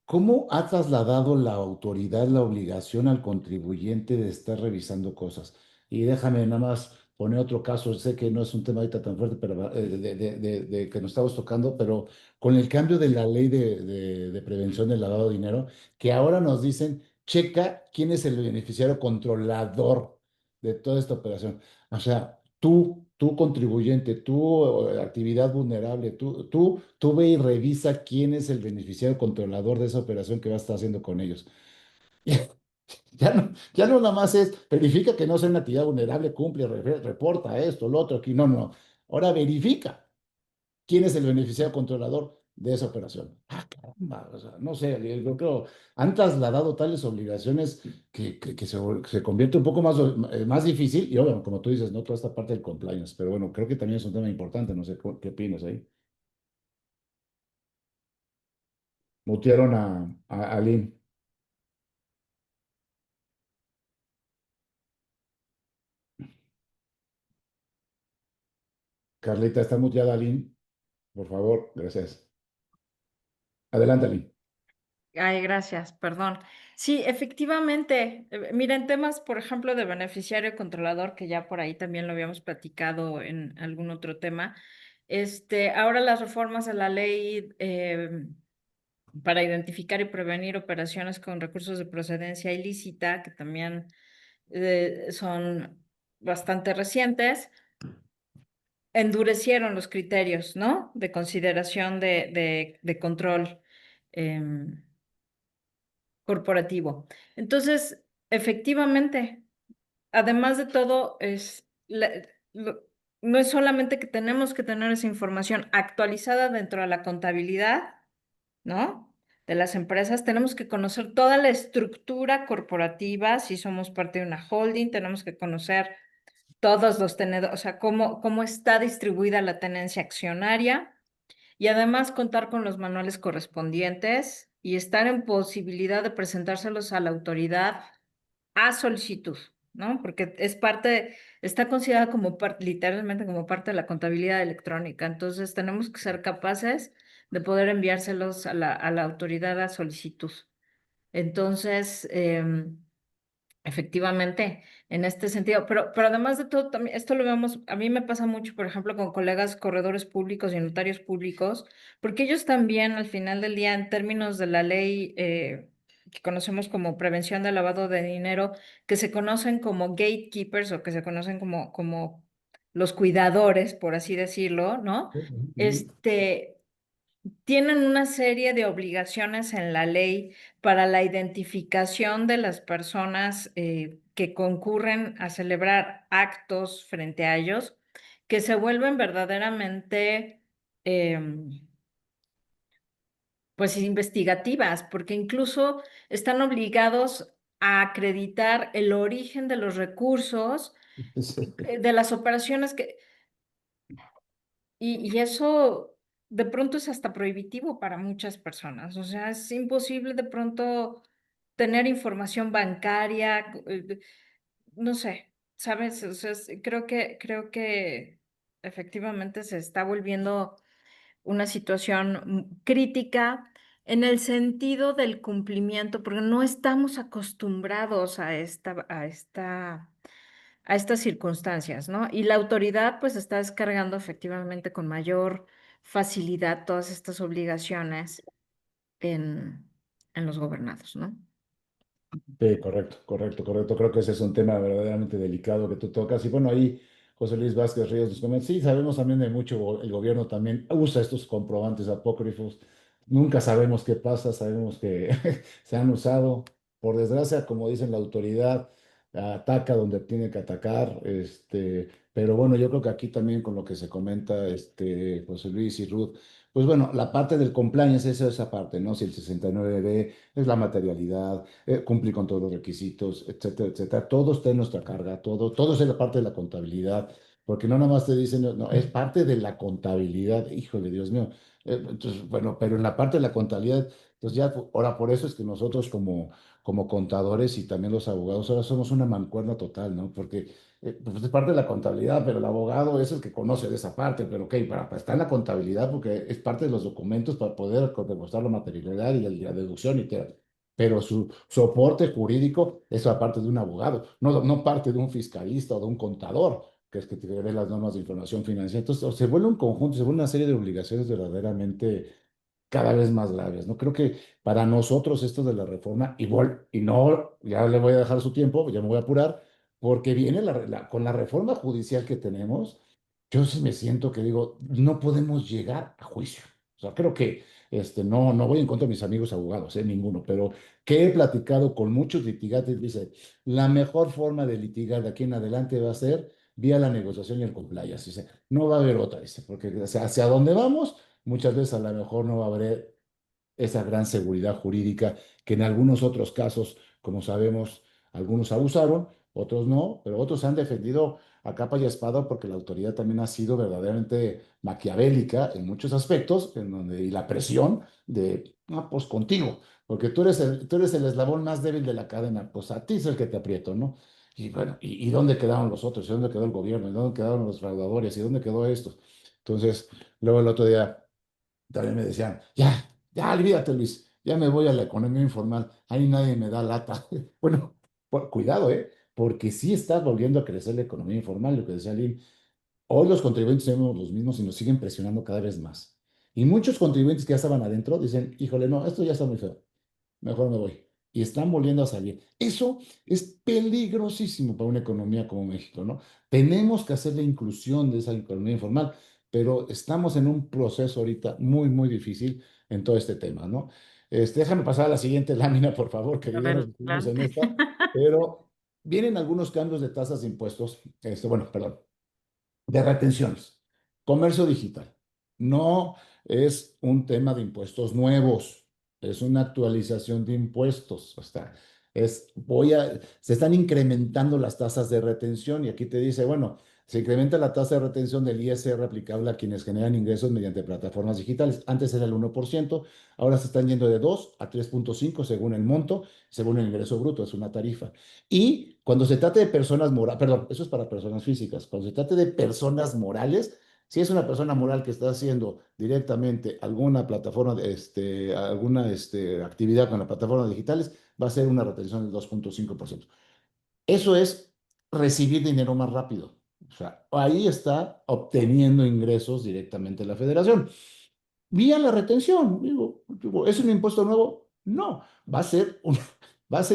¿cómo ha trasladado la autoridad la obligación al contribuyente de estar revisando cosas? Y déjame nada más poner otro caso, sé que no es un tema ahorita tan fuerte, pero de que nos estamos tocando, pero con el cambio de la ley de prevención del lavado de dinero, que ahora nos dicen, checa quién es el beneficiario controlador de toda esta operación. O sea, tú contribuyente, tú actividad vulnerable, tú ve y revisa quién es el beneficiario controlador de esa operación que va a estar haciendo con ellos. Ya no nada más es verifica que no sea una actividad vulnerable, cumple, reporta esto, lo otro, aquí. No, no. Ahora verifica quién es el beneficiario controlador de esa operación. Ah, caramba, o sea, no sé, yo creo, han trasladado tales obligaciones que se convierte un poco más difícil y, bueno, como tú dices, ¿no? Toda esta parte del compliance, pero bueno, creo que también es un tema importante, no sé qué opinas ahí. Mutearon a Lynn. Carlita, está muteada Lynn. Por favor, gracias. Adelante, Lynn.
Ay, gracias, perdón. Sí, efectivamente. Mira, en temas, por ejemplo, de beneficiario controlador, que ya por ahí también lo habíamos platicado en algún otro tema, ahora las reformas a la ley para identificar y prevenir operaciones con recursos de procedencia ilícita, que también son bastante recientes, endurecieron los criterios, ¿no? De consideración de control. em, corporativo. Entonces, efectivamente, además de todo, no es solamente que tenemos que tener esa información actualizada dentro de la contabilidad, ¿no? De las empresas, tenemos que conocer toda la estructura corporativa, si somos parte de una holding, tenemos que conocer todos los tenedores, o sea, cómo está distribuida la tenencia accionaria y además contar con los manuales correspondientes y estar en posibilidad de presentárselos a la autoridad a solicitud, ¿no? Porque es está considerada como literalmente como parte de la contabilidad electrónica. Entonces tenemos que ser capaces de poder enviárselos a la autoridad a solicitud. Entonces, efectivamente, en este sentido, pero además de todo, también esto lo vemos, a mí me pasa mucho, por ejemplo, con colegas corredores públicos y notarios públicos, porque ellos también al final del día, en términos de la ley que conocemos como prevención del lavado de dinero, que se conocen como gatekeepers o que se conocen como los cuidadores, por así decirlo, ¿no? Este, tienen una serie de obligaciones en la ley para la identificación de las personas que concurren a celebrar actos frente a ellos, que se vuelven verdaderamente, pues, investigativas, porque incluso están obligados a acreditar el origen de los recursos, de las operaciones que, y eso de pronto es hasta prohibitivo para muchas personas. O sea, es imposible de pronto tener información bancaria, no sé, ¿sabes? O sea, creo que efectivamente se está volviendo una situación crítica en el sentido del cumplimiento, porque no estamos acostumbrados a estas circunstancias, ¿no? Y la autoridad pues está descargando efectivamente con mayor facilidad todas estas obligaciones en, en los gobernados, ¿no?
Sí, correcto, correcto, correcto. Creo que ese es un tema verdaderamente delicado que tú tocas. Y bueno, ahí José Luis Vázquez Ríos nos comenta, sí, sabemos también de mucho, el gobierno también usa estos comprobantes apócrifos. Nunca sabemos qué pasa, sabemos que se han usado. Por desgracia, como dicen la autoridad, ataca donde tiene que atacar. Pero bueno, yo creo que aquí también con lo que se comenta José Luis y Ruth, pues bueno, la parte del compliance es esa parte, ¿no? Si el 69B es la materialidad, cumplir con todos los requisitos, etcétera, etcétera. Todo está en nuestra carga, todo es la parte de la contabilidad, porque no nada más te dicen, no, no, es parte de la contabilidad, híjole, Dios mío. Entonces, bueno, pero en la parte de la contabilidad, pues ya, ahora por eso es que nosotros como contadores y también los abogados, ahora somos una mancuerna total, ¿no? Porque pues es parte de la contabilidad, pero el abogado es el que conoce de esa parte, pero ok, para estar en la contabilidad, porque es parte de los documentos para poder demostrar la materialidad y la deducción y que pero su soporte jurídico es la parte de un abogado, no parte de un fiscalista o de un contador, que es que te ve las normas de información financiera. Entonces, se vuelve un conjunto, se vuelve una serie de obligaciones verdaderamente cada vez más graves, ¿no? Creo que para nosotros esto de la reforma, igual, y no, ya le voy a dejar su tiempo, ya me voy a apurar, porque viene con la reforma judicial que tenemos, yo sí me siento que digo, no podemos llegar a juicio. O sea, creo que no voy en contra de mis amigos abogados, ninguno, pero que he platicado con muchos litigantes, dice, la mejor forma de litigar de aquí en adelante va a ser vía la negociación y el compliance. Dice, no va a haber otra, dice, porque hacia dónde vamos muchas veces a lo mejor no va a haber esa gran seguridad jurídica que en algunos otros casos, como sabemos, algunos abusaron otros no, pero otros se han defendido a capa y espada porque la autoridad también ha sido verdaderamente maquiavélica en muchos aspectos, en donde, y la presión de, ah, pues contigo, porque tú eres el eslabón más débil de la cadena, pues a ti es el que te aprieto, ¿no? Y bueno, ¿y dónde quedaron los otros? ¿Y dónde quedó el gobierno? ¿Y dónde quedaron los fraudadores? ¿Y dónde quedó esto? Entonces, luego el otro día también me decían, ya, ya, olvídate, Luis, ya me voy a la economía informal, ahí nadie me da lata. Bueno, cuidado, ¿eh? Porque sí está volviendo a crecer la economía informal, lo que decía Lynn. Hoy los contribuyentes somos los mismos y nos siguen presionando cada vez más. Y muchos contribuyentes que ya estaban adentro dicen, híjole, no, esto ya está muy feo, mejor me voy. Y están volviendo a salir. Eso es peligrosísimo para una economía como México, ¿no? Tenemos que hacer la inclusión de esa economía informal, pero estamos en un proceso ahorita muy, muy difícil en todo este tema, ¿no? Déjame pasar a la siguiente lámina, por favor, que
A
ya
ver,
nos
el
pusimos
plan.
en esta, pero vienen algunos cambios de tasas de impuestos, bueno, perdón, de retenciones. Comercio digital. No es un tema de impuestos nuevos, es una actualización de impuestos. O sea, se están incrementando las tasas de retención y aquí te dice, bueno, se incrementa la tasa de retención del ISR aplicable a quienes generan ingresos mediante plataformas digitales. Antes era el 1%, ahora se están yendo de 2 a 3,5 según el monto, según el ingreso bruto, es una tarifa. Y cuando se trate de personas morales, perdón, eso es para personas físicas, cuando se trate de personas morales, si es una persona moral que está haciendo directamente alguna plataforma, alguna actividad con las plataformas digitales, va a ser una retención del 2,5%. Eso es recibir dinero más rápido. O sea, ahí está obteniendo ingresos directamente la federación. Vía la retención. ¿Es un impuesto nuevo? No, va a ser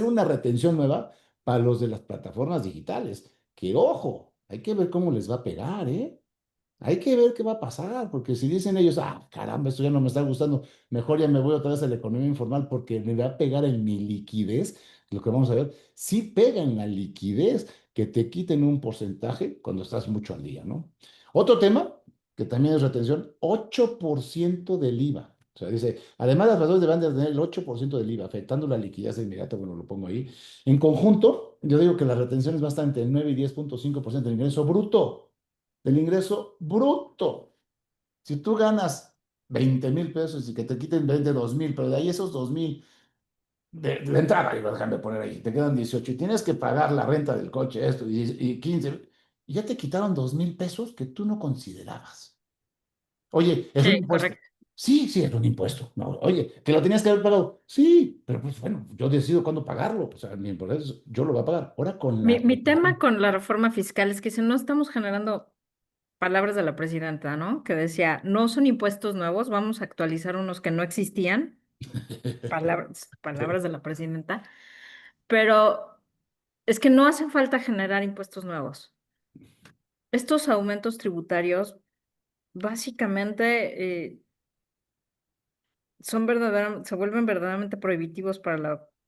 una retención nueva para los de las plataformas digitales. Que ojo, hay que ver cómo les va a pegar, ¿eh? Hay que ver qué va a pasar, porque si dicen ellos, ah, caramba, esto ya no me está gustando, mejor ya me voy otra vez a la economía informal porque me va a pegar en mi liquidez, lo que vamos a ver, sí pega en la liquidez que te quiten un porcentaje cuando estás mucho al día, ¿no? Otro tema que también es retención, 8% del IVA. O sea, dice, además las personas deberán de tener el 8% del IVA, afectando la liquidez inmediata, bueno, lo pongo ahí. En conjunto, yo digo que la retención es bastante, el 9 y 10,5% del ingreso bruto, del ingreso bruto. Si tú ganas 20,000 pesos y que te quiten 22,000, pero de ahí esos 2,000 de entrada, digo, déjame poner ahí, te quedan 18 y tienes que pagar la renta del coche, esto, y 15, y ya te quitaron 2,000 pesos que tú no considerabas. Oye, es un
Sí,
impuesto.
correcto.
Sí, sí, es un impuesto. No, oye, que lo tenías que haber pagado. Sí, pero pues bueno, yo decido cuándo pagarlo. O sea, mi problema es, yo lo voy a pagar. Ahora con la
Mi tema
retención.
con la reforma fiscal es que si no estamos generando palabras de la presidenta, ¿no? Que decía, no son impuestos nuevos, vamos a actualizar unos que no existían, palabras de la presidenta, pero es que no hace falta generar impuestos nuevos. Estos aumentos tributarios básicamente se vuelven verdaderamente prohibitivos para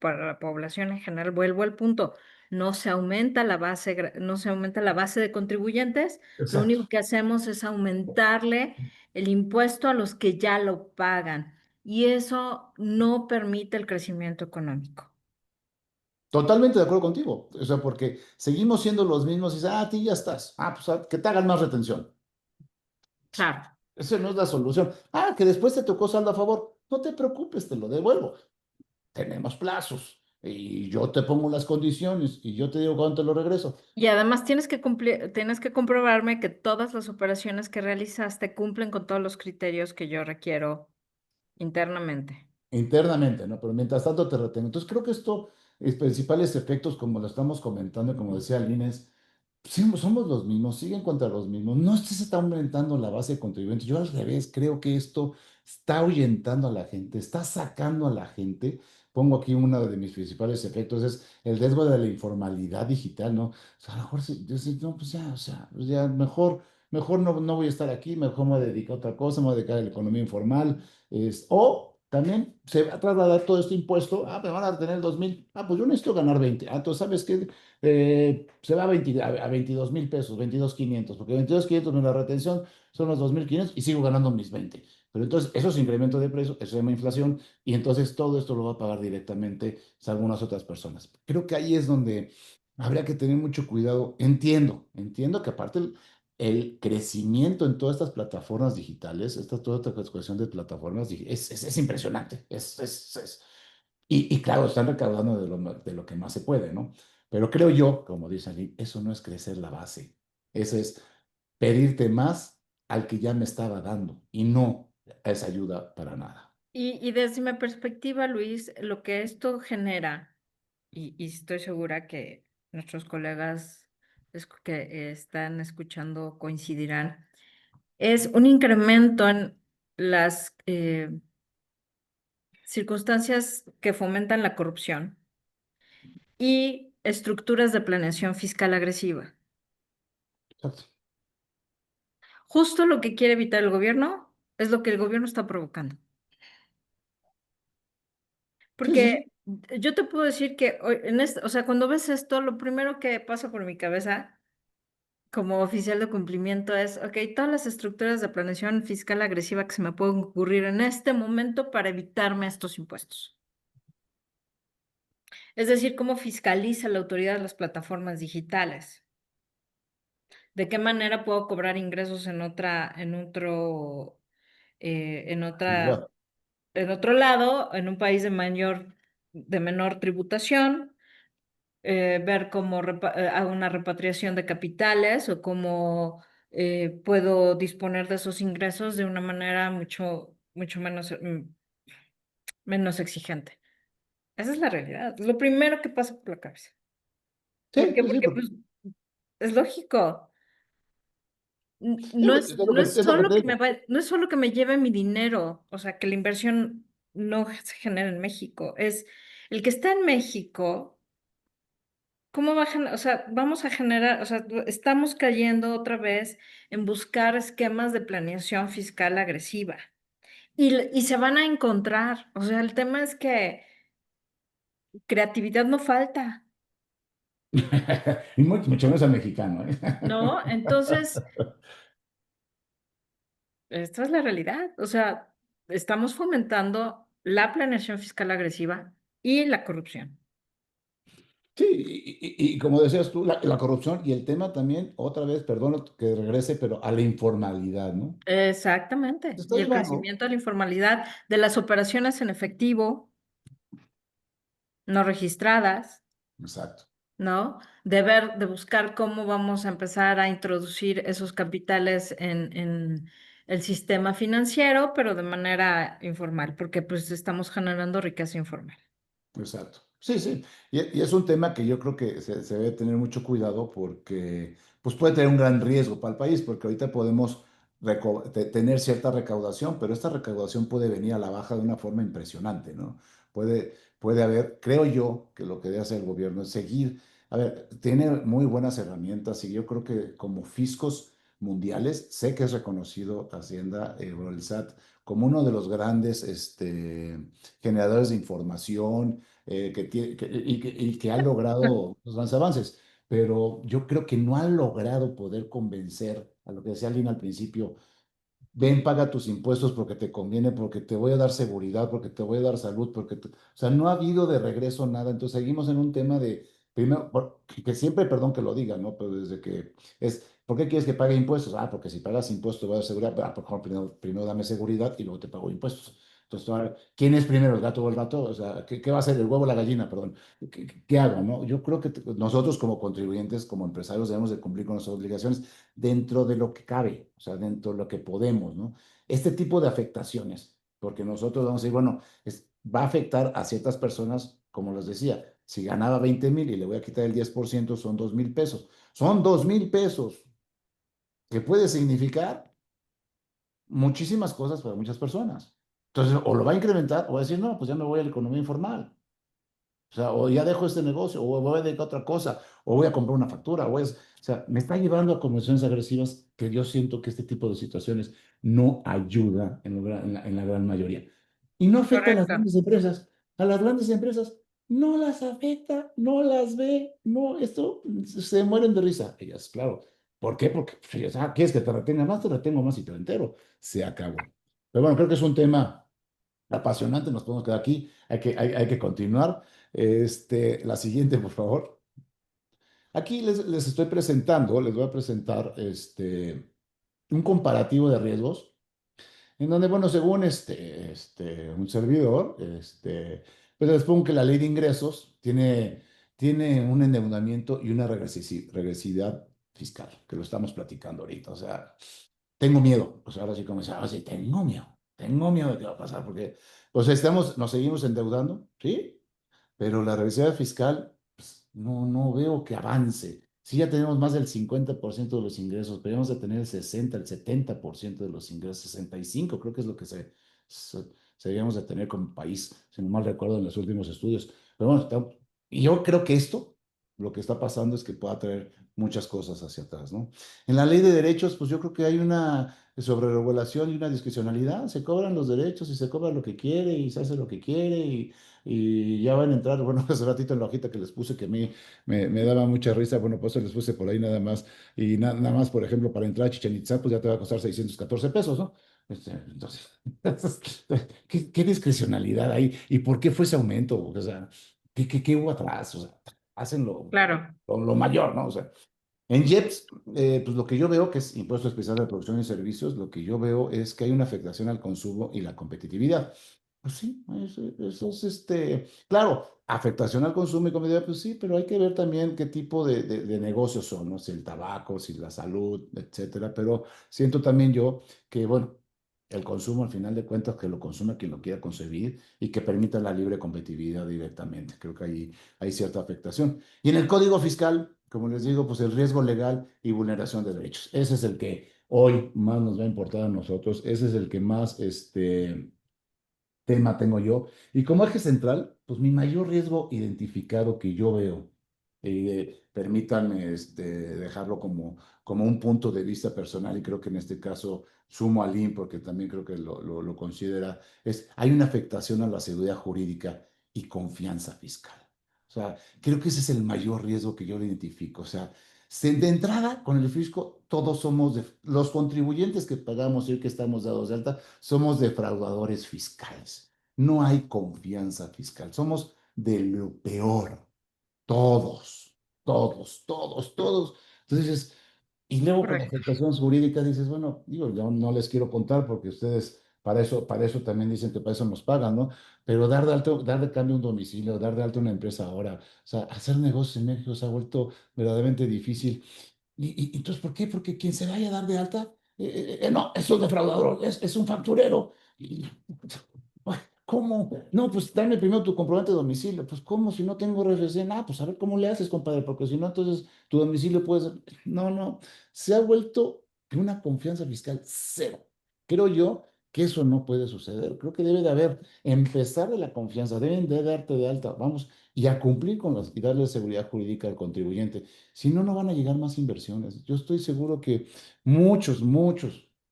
la población en general. Vuelvo al punto, no se aumenta la base, no se aumenta la base de contribuyentes, lo
Exacto.
único que hacemos es aumentarle el impuesto a los que ya lo pagan y eso no permite el crecimiento económico.
Totalmente de acuerdo contigo. O sea, porque seguimos siendo los mismos y dices, ah, a ti ya estás. Ah, pues que te hagan más retención.
Claro.
Esa no es la solución. Ah, que después te tocó saldo a favor. No te preocupes, te lo devuelvo. Tenemos plazos y yo te pongo las condiciones y yo te digo cuándo te lo regreso.
Y además tienes que comprobarme que todas las operaciones que realizaste cumplen con todos los criterios que yo requiero internamente.
Internamente, ¿no? Pero mientras tanto te retengo. Entonces creo que esto, es principales efectos, como lo estamos comentando, como decía Aline, sí, somos los mismos, siguen contra los mismos. No se está aumentando la base de contribuyentes. Yo al revés, creo que esto está ahuyentando a la gente, está sacando a la gente. Pongo aquí uno de mis principales efectos, es el riesgo de la informalidad digital, ¿no? O sea, a lo mejor no, pues ya, o sea, pues ya mejor no voy a estar aquí, mejor me voy a dedicar a otra cosa, me voy a dedicar a la economía informal. O también se va a trasladar todo este impuesto, ah, me van a tener 2,000, ah, pues yo necesito ganar 20, ah, entonces, ¿sabes qué? Se va a 22,000 pesos, 22,500, porque 22,500 menos la retención son los 2,500 y sigo ganando mis 20. Pero entonces eso es incremento de precio, eso se llama inflación y entonces todo esto lo va a pagar directamente algunas otras personas. Creo que ahí es donde habría que tener mucho cuidado. Entiendo que aparte el crecimiento en todas estas plataformas digitales, toda esta cuestión de plataformas es impresionante. Y claro, están recaudando de lo que más se puede, ¿no? Pero creo yo, como dice allí, eso no es crecer la base. Eso es pedirte más al que ya me estaba dando y no es ayuda para nada.
Y desde mi perspectiva, Luis, lo que esto genera, y estoy segura que nuestros colegas que están escuchando coincidirán, es un incremento en las circunstancias que fomentan la corrupción y estructuras de planeación fiscal agresiva.
Exacto.
Justo lo que quiere evitar el gobierno es lo que el gobierno está provocando.
Sí, sí, sí.
Porque yo te puedo decir que o sea, cuando ves esto, lo primero que pasa por mi cabeza como oficial de cumplimiento es, ok, todas las estructuras de planeación fiscal agresiva que se me pueden ocurrir en este momento para evitarme estos impuestos. Es decir, cómo fiscaliza la autoridad las plataformas digitales. ¿De qué manera puedo cobrar ingresos en
Actividad.
en otro lado, en un país de menor tributación? Ver cómo hago una repatriación de capitales o cómo puedo disponer de esos ingresos de una manera mucho menos, menos exigente. Esa es la realidad. Es lo primero que pasa por la cabeza. ¿Por
Sí,
qué?
sí, sí,
Porque pues es lógico. No es, no es
es lo que
solo
te
que me
digo.
va- no es solo que me lleve mi dinero, o sea, que la inversión no se genera en México, es el que está en México. ¿Cómo va a generar? O sea, vamos a generar, o sea, estamos cayendo otra vez en buscar esquemas de planeación fiscal agresiva y se van a encontrar. O sea, el tema es que creatividad no falta,
Y mucho menos al mexicano, ¿eh?
¿no? Entonces, esta es la realidad. O sea, estamos fomentando la planeación fiscal agresiva y la corrupción.
Sí, y como decías tú, la corrupción y el tema también, otra vez, perdón que regrese, pero a la informalidad, ¿no? Se
Exactamente.
está
Y el
llevando.
crecimiento de la informalidad, de las operaciones en efectivo no registradas.
Exacto,
¿No? De buscar cómo vamos a empezar a introducir esos capitales en el sistema financiero, pero de manera informal, porque pues estamos generando riqueza informal.
exacto. Sí, sí. Y es un tema que yo creo que se debe tener mucho cuidado porque pues puede tener un gran riesgo para el país, porque ahorita podemos tener cierta recaudación, pero esta recaudación puede venir a la baja de una forma impresionante, ¿no? Puede haber, creo yo, que lo que debe hacer el gobierno es seguir. A ver, tiene muy buenas herramientas y yo creo que como fiscos mundiales, sé que es reconocido Hacienda, o el SAT, como uno de los grandes generadores de información, y que ha logrado los grandes avances, pero yo creo que no ha logrado poder convencer a lo que decía Lina al principio. Ven, paga tus impuestos porque te conviene, porque te voy a dar seguridad, porque te voy a dar salud, o sea, no ha habido de regreso nada. Entonces seguimos en un tema de, primero, que siempre, perdón que lo diga, ¿no? Pero desde que ¿por qué quieres que pague impuestos? Ah, porque si pagas impuestos te voy a dar seguridad. Ah, por favor, primero dame seguridad y luego te pago impuestos. Entonces, ahora, ¿quién es primero, el gato o el gato? O sea, ¿qué va a ser el huevo o la gallina? Perdón. ¿Qué hago, no? Yo creo que nosotros como contribuyentes, como empresarios, debemos de cumplir con nuestras obligaciones dentro de lo que cabe, o sea, dentro de lo que podemos, ¿no? Este tipo de afectaciones, porque nosotros vamos a decir, bueno, va a afectar a ciertas personas, como les decía, si ganaba 20,000 y le voy a quitar el 10%, son 2,000 pesos. Son 2,000 pesos, que puede significar muchísimas cosas para muchas personas. Entonces, o lo va a incrementar o va a decir, no, pues ya me voy a la economía informal. O sea, o ya dejo este negocio, o voy a dedicar a otra cosa, o voy a comprar una factura, o sea, me está llevando a conversiones agresivas que yo siento que este tipo de situaciones no ayuda en la gran mayoría. Y no afecta a las
Correcto.
grandes empresas. A las grandes empresas no las afecta, no las ve, no, esto se mueren de risa. Ellas, claro. ¿Por qué? Porque pues, ellas, ¿quieres que te retenga más? Te retengo más y te lo entero. Se acabó. Pero bueno, creo que es un tema apasionante, nos podemos quedar aquí, hay que continuar. La siguiente, por favor. Aquí les estoy presentando, les voy a presentar un comparativo de riesgos, en donde, bueno, según un servidor, pues les pongo que la ley de ingresos tiene un endeudamiento y una regresividad fiscal, que lo estamos platicando ahorita. O sea, tengo miedo. Pues ahora sí, como dice, ahora sí, tengo miedo de qué va a pasar, porque pues nos seguimos endeudando, ¿sí? Pero la regresividad fiscal, pues, no veo que avance. Sí, ya tenemos más del 50% de los ingresos, pero vamos a tener el 60, el 70% de los ingresos, 65 creo que es lo que se debíamos de tener como país, si no mal recuerdo en los últimos estudios. Pero bueno, y yo creo que esto, lo que está pasando es que pueda traer muchas cosas hacia atrás, ¿no? En la ley de derechos, pues yo creo que hay una sobreregulación y una discrecionalidad. Se cobran los derechos y se cobra lo que quiere y se hace lo que quiere y ya van a entrar, bueno, hace ratito en la hojita que les puse que a mí me daba mucha risa, bueno, pues les puse por ahí nada más, y nada más, por ejemplo, para entrar a Chichén Itzá, pues ya te va a costar 614 pesos, ¿no? Entonces, ¿qué discrecionalidad hay? ¿Y por qué fue ese aumento? O sea, ¿qué hubo atrás? O sea, hacen
Claro,
lo mayor, ¿no? O sea, en JEPS, pues lo que yo veo, que es Impuesto Especial de Producción y Servicios, lo que yo veo es que hay una afectación al consumo y la competitividad. Pues sí, eso es claro, afectación al consumo y competitividad, pues sí, pero hay que ver también qué tipo de negocios son, ¿no? Si el tabaco, si la salud, etcétera. Pero siento también yo que, bueno, el consumo al final de cuentas que lo consuma quien lo quiera concebir y que permita la libre competitividad directamente. Creo que ahí hay cierta afectación. Y en el Código Fiscal, como les digo, pues el riesgo legal y vulneración de derechos. Ese es el que hoy más nos va a importar a nosotros. Ese es el que más, tema tengo yo. Y como eje central, pues mi mayor riesgo identificado que yo veo, permítanme dejarlo como un punto de vista personal, y creo que en este caso sumo al IN porque también creo que lo considera, hay una afectación a la seguridad jurídica y confianza fiscal. O sea, creo que ese es el mayor riesgo que yo le identifico. O sea, de entrada, con el fisco, todos somos, los contribuyentes que pagamos y que estamos dados de alta, somos defraudadores fiscales. No hay confianza fiscal. Somos de lo peor. Todos, todos. Entonces, y luego con la
correcto.
afectación jurídica dices, bueno, digo, yo no les quiero contar porque ustedes para eso también dicen que para eso nos pagan, ¿no? Pero dar de alto, dar de cambio un domicilio, dar de alto una empresa ahora, o sea, hacer negocios en México se ha vuelto verdaderamente difícil. Entonces, ¿por qué? Porque quien se vaya a dar de alta, no, es un defraudador, es un facturero. ¿Cómo? No, pues dame primero tu comprobante de domicilio. Pues, ¿cómo? Si no tengo RFC, ah, pues a ver cómo le haces, compadre, porque si no, entonces tu domicilio puede ser. No, se ha vuelto una confianza fiscal cero. Creo yo que eso no puede suceder. Creo que debe de haber, empezar de la confianza, deben de darte de alta, vamos, y a cumplir con las, y darle seguridad jurídica al contribuyente. Si no, no van a llegar más inversiones. Yo estoy seguro que muchos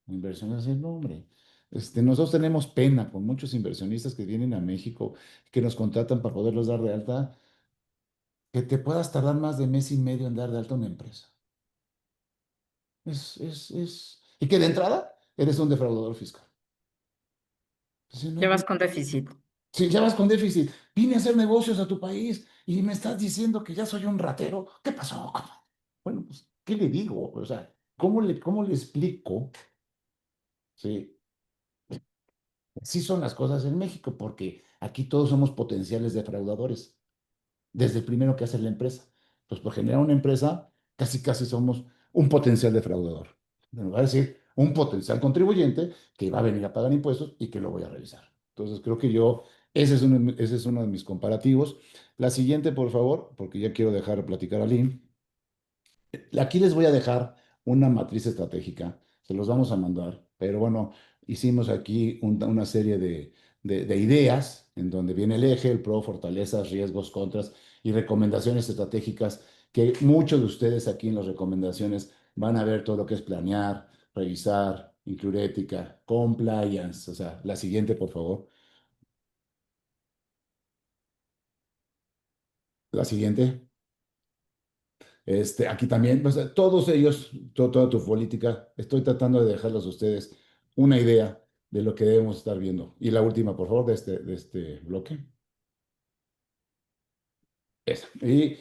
inversiones, no, hombre. Nosotros tenemos pena con muchos inversionistas que vienen a México, que nos contratan para poderlos dar de alta, que te puedas tardar más de mes y medio en dar de alta una empresa. Y que de entrada eres un defraudador fiscal. Si no,
Ya vas con déficit.
si ya vas con déficit, vine a hacer negocios a tu país y me estás diciendo que ya soy un ratero, ¿qué pasó? Bueno, pues, ¿qué le digo? O sea, ¿cómo le explico? Sí, sí son las cosas en México, porque aquí todos somos potenciales defraudadores, desde el primero que hace la empresa. Pues por generar una empresa, casi somos un potencial defraudador. Me va a decir un potencial contribuyente que va a venir a pagar impuestos y que lo voy a revisar. Entonces creo que ese es uno de mis comparativos. La siguiente, por favor, porque ya quiero dejar de platicar a Lynn. Aquí les voy a dejar una matriz estratégica, se los vamos a mandar, pero bueno, hicimos aquí una serie de ideas en donde viene el eje, el pro, fortalezas, riesgos, contras y recomendaciones estratégicas que muchos de ustedes aquí en las recomendaciones van a ver todo lo que es planear, revisar, incluir ética, compliance. O sea, la siguiente, por favor. La siguiente. Aquí también, pues, todos ellos, toda tu política, estoy tratando de dejarles a ustedes una idea de lo que debemos estar viendo. Y la última, por favor, de este bloque. Esa. Y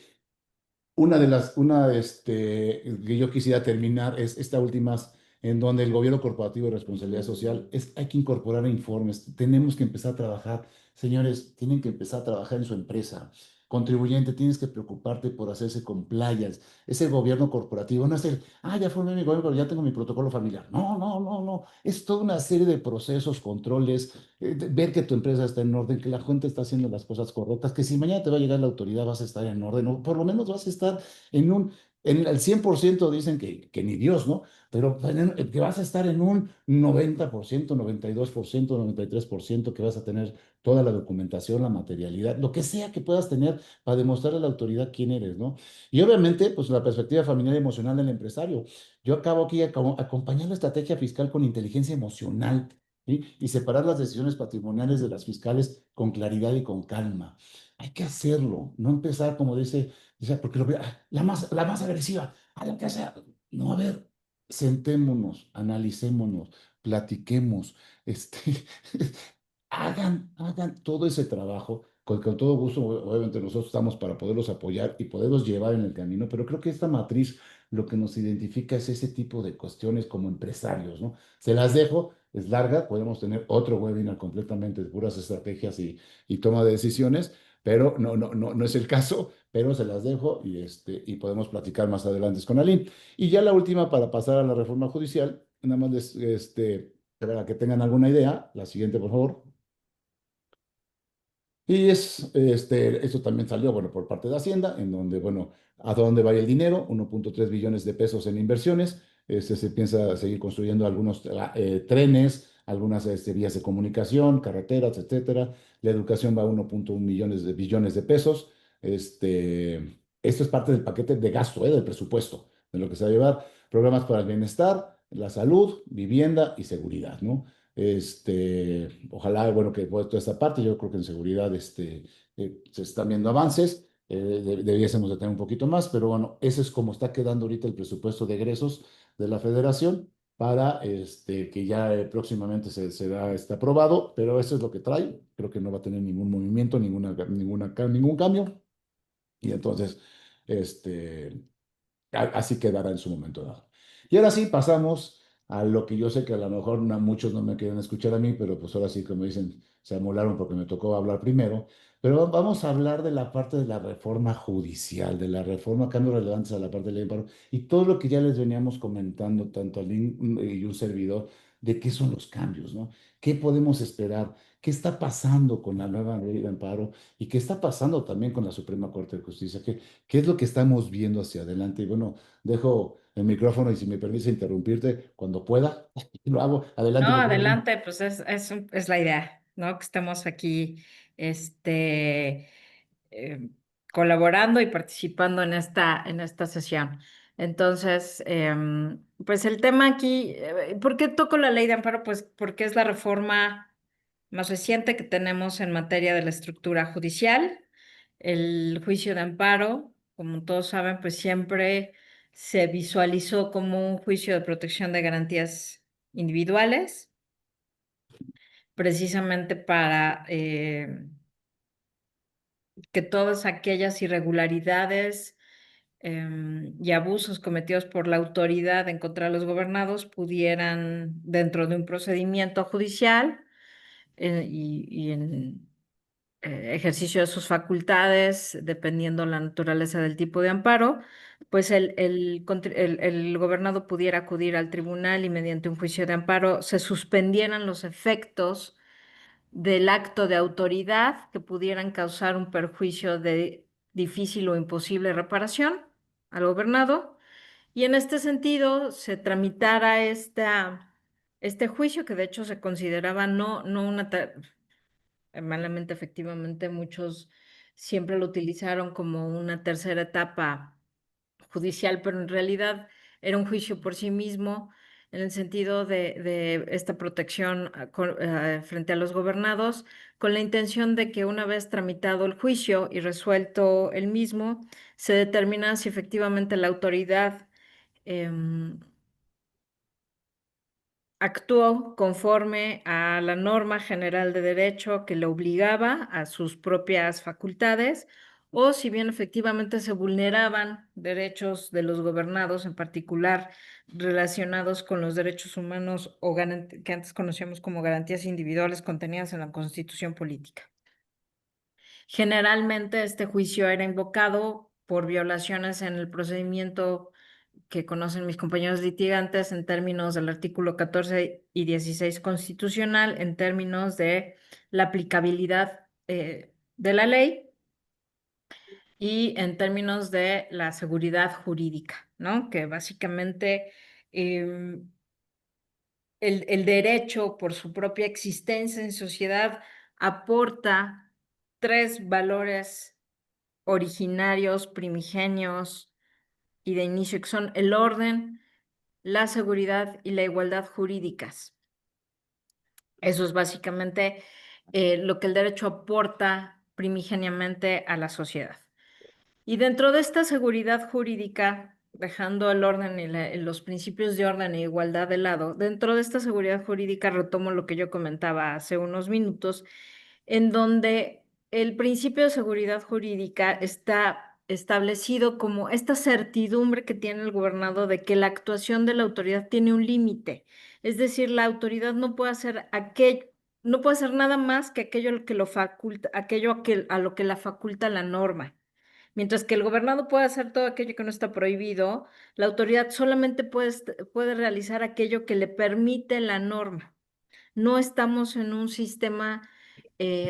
que yo quisiera terminar es esta última, en donde el gobierno corporativo de responsabilidad social hay que incorporar informes. Tenemos que empezar a trabajar. Señores, tienen que empezar a trabajar en su empresa. Contribuyente, tienes que preocuparte por hacerse compliance. Es el gobierno corporativo, no es ya formé mi gobierno, pero ya tengo mi protocolo familiar. No, no, no, no. Es toda una serie de procesos, controles, ver que tu empresa está en orden, que la gente está haciendo las cosas correctas, que si mañana te va a llegar la autoridad vas a estar en orden, o por lo menos vas a estar en en el 100% dicen que ni Dios, ¿no? Pero que vas a estar en un 90%, 92%, 93%, que vas a tener toda la documentación, la materialidad, lo que sea que puedas tener para demostrarle a la autoridad quién eres, ¿no? Y obviamente, pues la perspectiva familiar y emocional del empresario. Yo acabo aquí acompañando la estrategia fiscal con inteligencia emocional. ¿Sí? Y separar las decisiones patrimoniales de las fiscales con claridad y con calma. Hay que hacerlo, no empezar como dice porque la más agresiva, a la que sea. No, a ver, sentémonos, analicémonos, platiquemos, este, hagan todo ese trabajo, con todo gusto, obviamente nosotros estamos para poderlos apoyar y poderlos llevar en el camino, pero creo que esta matriz lo que nos identifica es ese tipo de cuestiones como empresarios, ¿no? Se las dejo, es larga, podemos tener otro webinar completamente de puras estrategias y toma de decisiones, pero no es el caso, pero se las dejo y podemos platicar más adelante con Aline. Y ya la última para pasar a la reforma judicial, nada más para que tengan alguna idea, la siguiente, por favor. Y esto también salió, bueno, por parte de Hacienda, en donde, bueno, ¿a dónde va el dinero? 1.3 billones de pesos en inversiones. Se piensa seguir construyendo algunos trenes, algunas vías de comunicación, carreteras, etcétera. La educación va a 1.1 billones de pesos. Esto es parte del paquete de gasto, del presupuesto, de lo que se va a llevar. Programas para el bienestar, la salud, vivienda y seguridad, ¿no? Ojalá, bueno, que por toda esta parte, yo creo que en seguridad se están viendo avances, debiésemos de tener un poquito más, pero bueno, ese es como está quedando ahorita el presupuesto de egresos de la federación para que ya próximamente se da, está aprobado, pero eso es lo que trae, creo que no va a tener ningún movimiento, ningún cambio, y entonces, este, así quedará en su momento dado. Y ahora sí, pasamos a lo que yo sé que a lo mejor muchos no me quieren escuchar a mí, pero pues ahora sí, como dicen, se amolaron porque me tocó hablar primero. Pero vamos a hablar de la parte de la reforma judicial, de la reforma, cambios relevantes a la parte del amparo y todo lo que ya les veníamos comentando, tanto Aline y un servidor, de qué son los cambios, ¿no? ¿Qué podemos esperar? ¿Qué está pasando con la nueva ley de amparo? ¿Y qué está pasando también con la Suprema Corte de Justicia? ¿Qué es lo que estamos viendo hacia adelante? Y bueno, dejo el micrófono y si me permite interrumpirte cuando pueda, lo hago.
No,
Adelante, por favor.
adelante, pues es la idea, ¿no? Que estemos aquí, eh, colaborando y participando en esta sesión. Entonces, pues el tema aquí, ¿por qué toco la ley de amparo? Pues porque es la reforma más reciente que tenemos en materia de la estructura judicial. El juicio de amparo, como todos saben, pues siempre se visualizó como un juicio de protección de garantías individuales, precisamente para que todas aquellas irregularidades y abusos cometidos por la autoridad en contra de los gobernados pudieran, dentro de un procedimiento judicial y en ejercicio de sus facultades, dependiendo la naturaleza del tipo de amparo, pues el gobernado pudiera acudir al tribunal y mediante un juicio de amparo se suspendieran los efectos del acto de autoridad que pudieran causar un perjuicio de difícil o imposible reparación al gobernado. Y en este sentido se tramitara este juicio, que de hecho se consideraba no una, malamente, efectivamente, muchos siempre lo utilizaron como una tercera etapa judicial, pero en realidad era un juicio por sí mismo en el sentido de esta protección frente a los gobernados, con la intención de que una vez tramitado el juicio y resuelto el mismo, se determina si efectivamente la autoridad em, actuó conforme a la norma general de derecho que le obligaba a sus propias facultades o si bien efectivamente se vulneraban derechos de los gobernados, en particular relacionados con los derechos humanos o que antes conocíamos como garantías individuales contenidas en la Constitución política. Generalmente este juicio era invocado por violaciones en el procedimiento que conocen mis compañeros litigantes en términos del artículo 14 y 16 constitucional, en términos de la aplicabilidad de la ley y en términos de la seguridad jurídica, ¿no? Que básicamente em, el derecho por su propia existencia en sociedad aporta tres valores originarios, primigenios y de inicio, que son el orden, la seguridad y la igualdad jurídicas. Eso es básicamente lo que el derecho aporta primigeniamente a la sociedad. Y dentro de esta seguridad jurídica, dejando el orden y los principios de orden e igualdad de lado, dentro de esta seguridad jurídica retomo lo que yo comentaba hace unos minutos, en donde el principio de seguridad jurídica está establecido como esta certidumbre que tiene el gobernado de que la actuación de la autoridad tiene un límite. Es decir, la autoridad no puede hacer aquello, no puede hacer nada más que aquello que lo faculta, a lo que la faculta la norma. Mientras que el gobernado puede hacer todo aquello que no está prohibido, la autoridad solamente puede realizar aquello que le permite la norma. No estamos en un sistema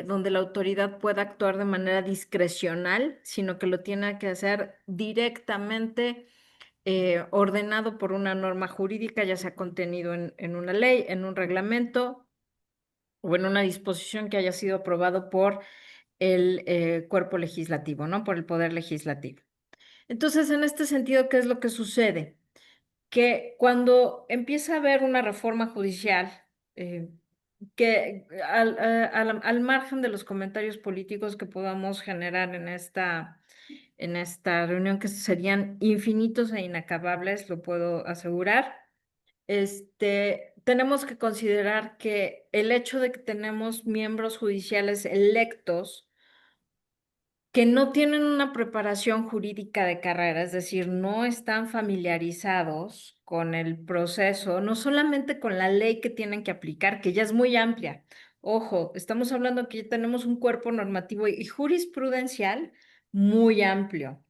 donde la autoridad pueda actuar de manera discrecional, sino que lo tiene que hacer directamente ordenado por una norma jurídica, ya sea contenido en una ley, en un reglamento o en una disposición que haya sido aprobado por el cuerpo legislativo, ¿no? Por el poder legislativo. Entonces, en este sentido, ¿qué es lo que sucede? Que cuando empieza a haber una reforma judicial, eh, que al margen de los comentarios políticos que podamos generar en esta reunión, que serían infinitos e inacabables, lo puedo asegurar, tenemos que considerar que el hecho de que tenemos miembros judiciales electos, que no tienen una preparación jurídica de carrera, es decir, no están familiarizados con el proceso, no solamente con la ley que tienen que aplicar, que ya es muy amplia. Ojo, estamos hablando que ya tenemos un cuerpo normativo y jurisprudencial muy amplio.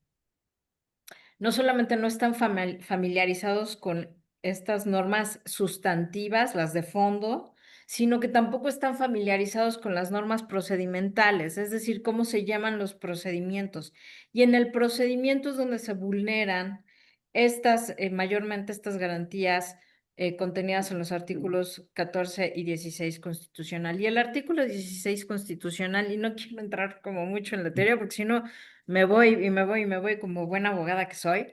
No solamente no están familiarizados con estas normas sustantivas, las de fondo, sino que tampoco están familiarizados con las normas procedimentales, es decir, cómo se llaman los procedimientos. Y en el procedimiento es donde se vulneran mayormente estas garantías contenidas en los artículos 14 y 16 constitucional. Y el artículo 16 constitucional, y no quiero entrar como mucho en la teoría, porque si no me voy y me voy y me voy como buena abogada que soy.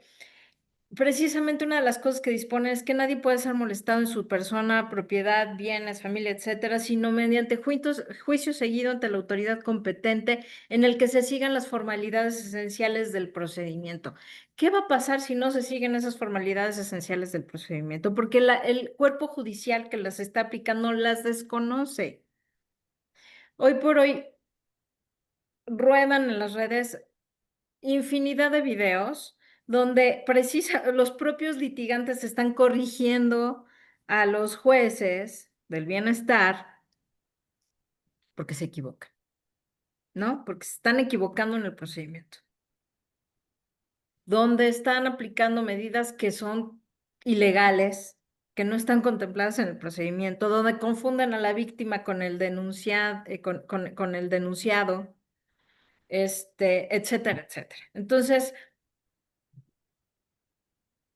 Precisamente una de las cosas que dispone es que nadie puede ser molestado en su persona, propiedad, bienes, familia, etcétera, sino mediante juicio seguido ante la autoridad competente en el que se sigan las formalidades esenciales del procedimiento. ¿Qué va a pasar si no se siguen esas formalidades esenciales del procedimiento? Porque el cuerpo judicial que las está aplicando las desconoce. Hoy por hoy ruedan en las redes infinidad de videos donde los propios litigantes están corrigiendo a los jueces del bienestar porque se equivocan, ¿no? Porque se están equivocando en el procedimiento, donde están aplicando medidas que son ilegales, que no están contempladas en el procedimiento, donde confunden a la víctima con el denunciado, con el denunciado, etcétera, etcétera. Entonces,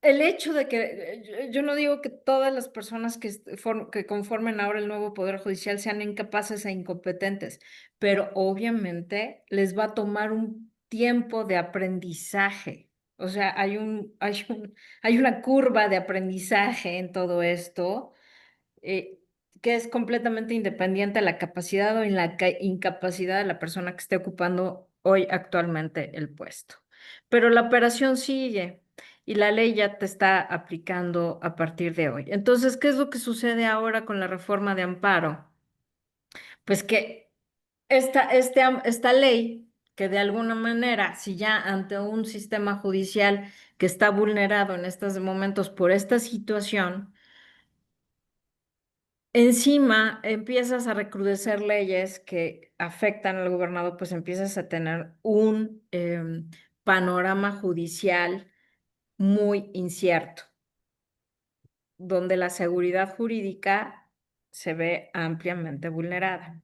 el hecho de que yo no digo que todas las personas que conformen ahora el nuevo Poder Judicial sean incapaces e incompetentes, pero obviamente les va a tomar un tiempo de aprendizaje. O sea, hay una curva de aprendizaje en todo esto eh, que es completamente independiente de la capacidad o incapacidad de la persona que esté ocupando hoy actualmente el puesto. Pero la operación sigue y la ley ya te está aplicando a partir de hoy. Entonces, ¿qué es lo que sucede ahora con la reforma de amparo? Pues que esta ley que de alguna manera, si ya ante un sistema judicial que está vulnerado en estos momentos por esta situación, encima empiezas a recrudecer leyes que afectan al gobernador, pues empiezas a tener un panorama judicial muy incierto, donde la seguridad jurídica se ve ampliamente vulnerada.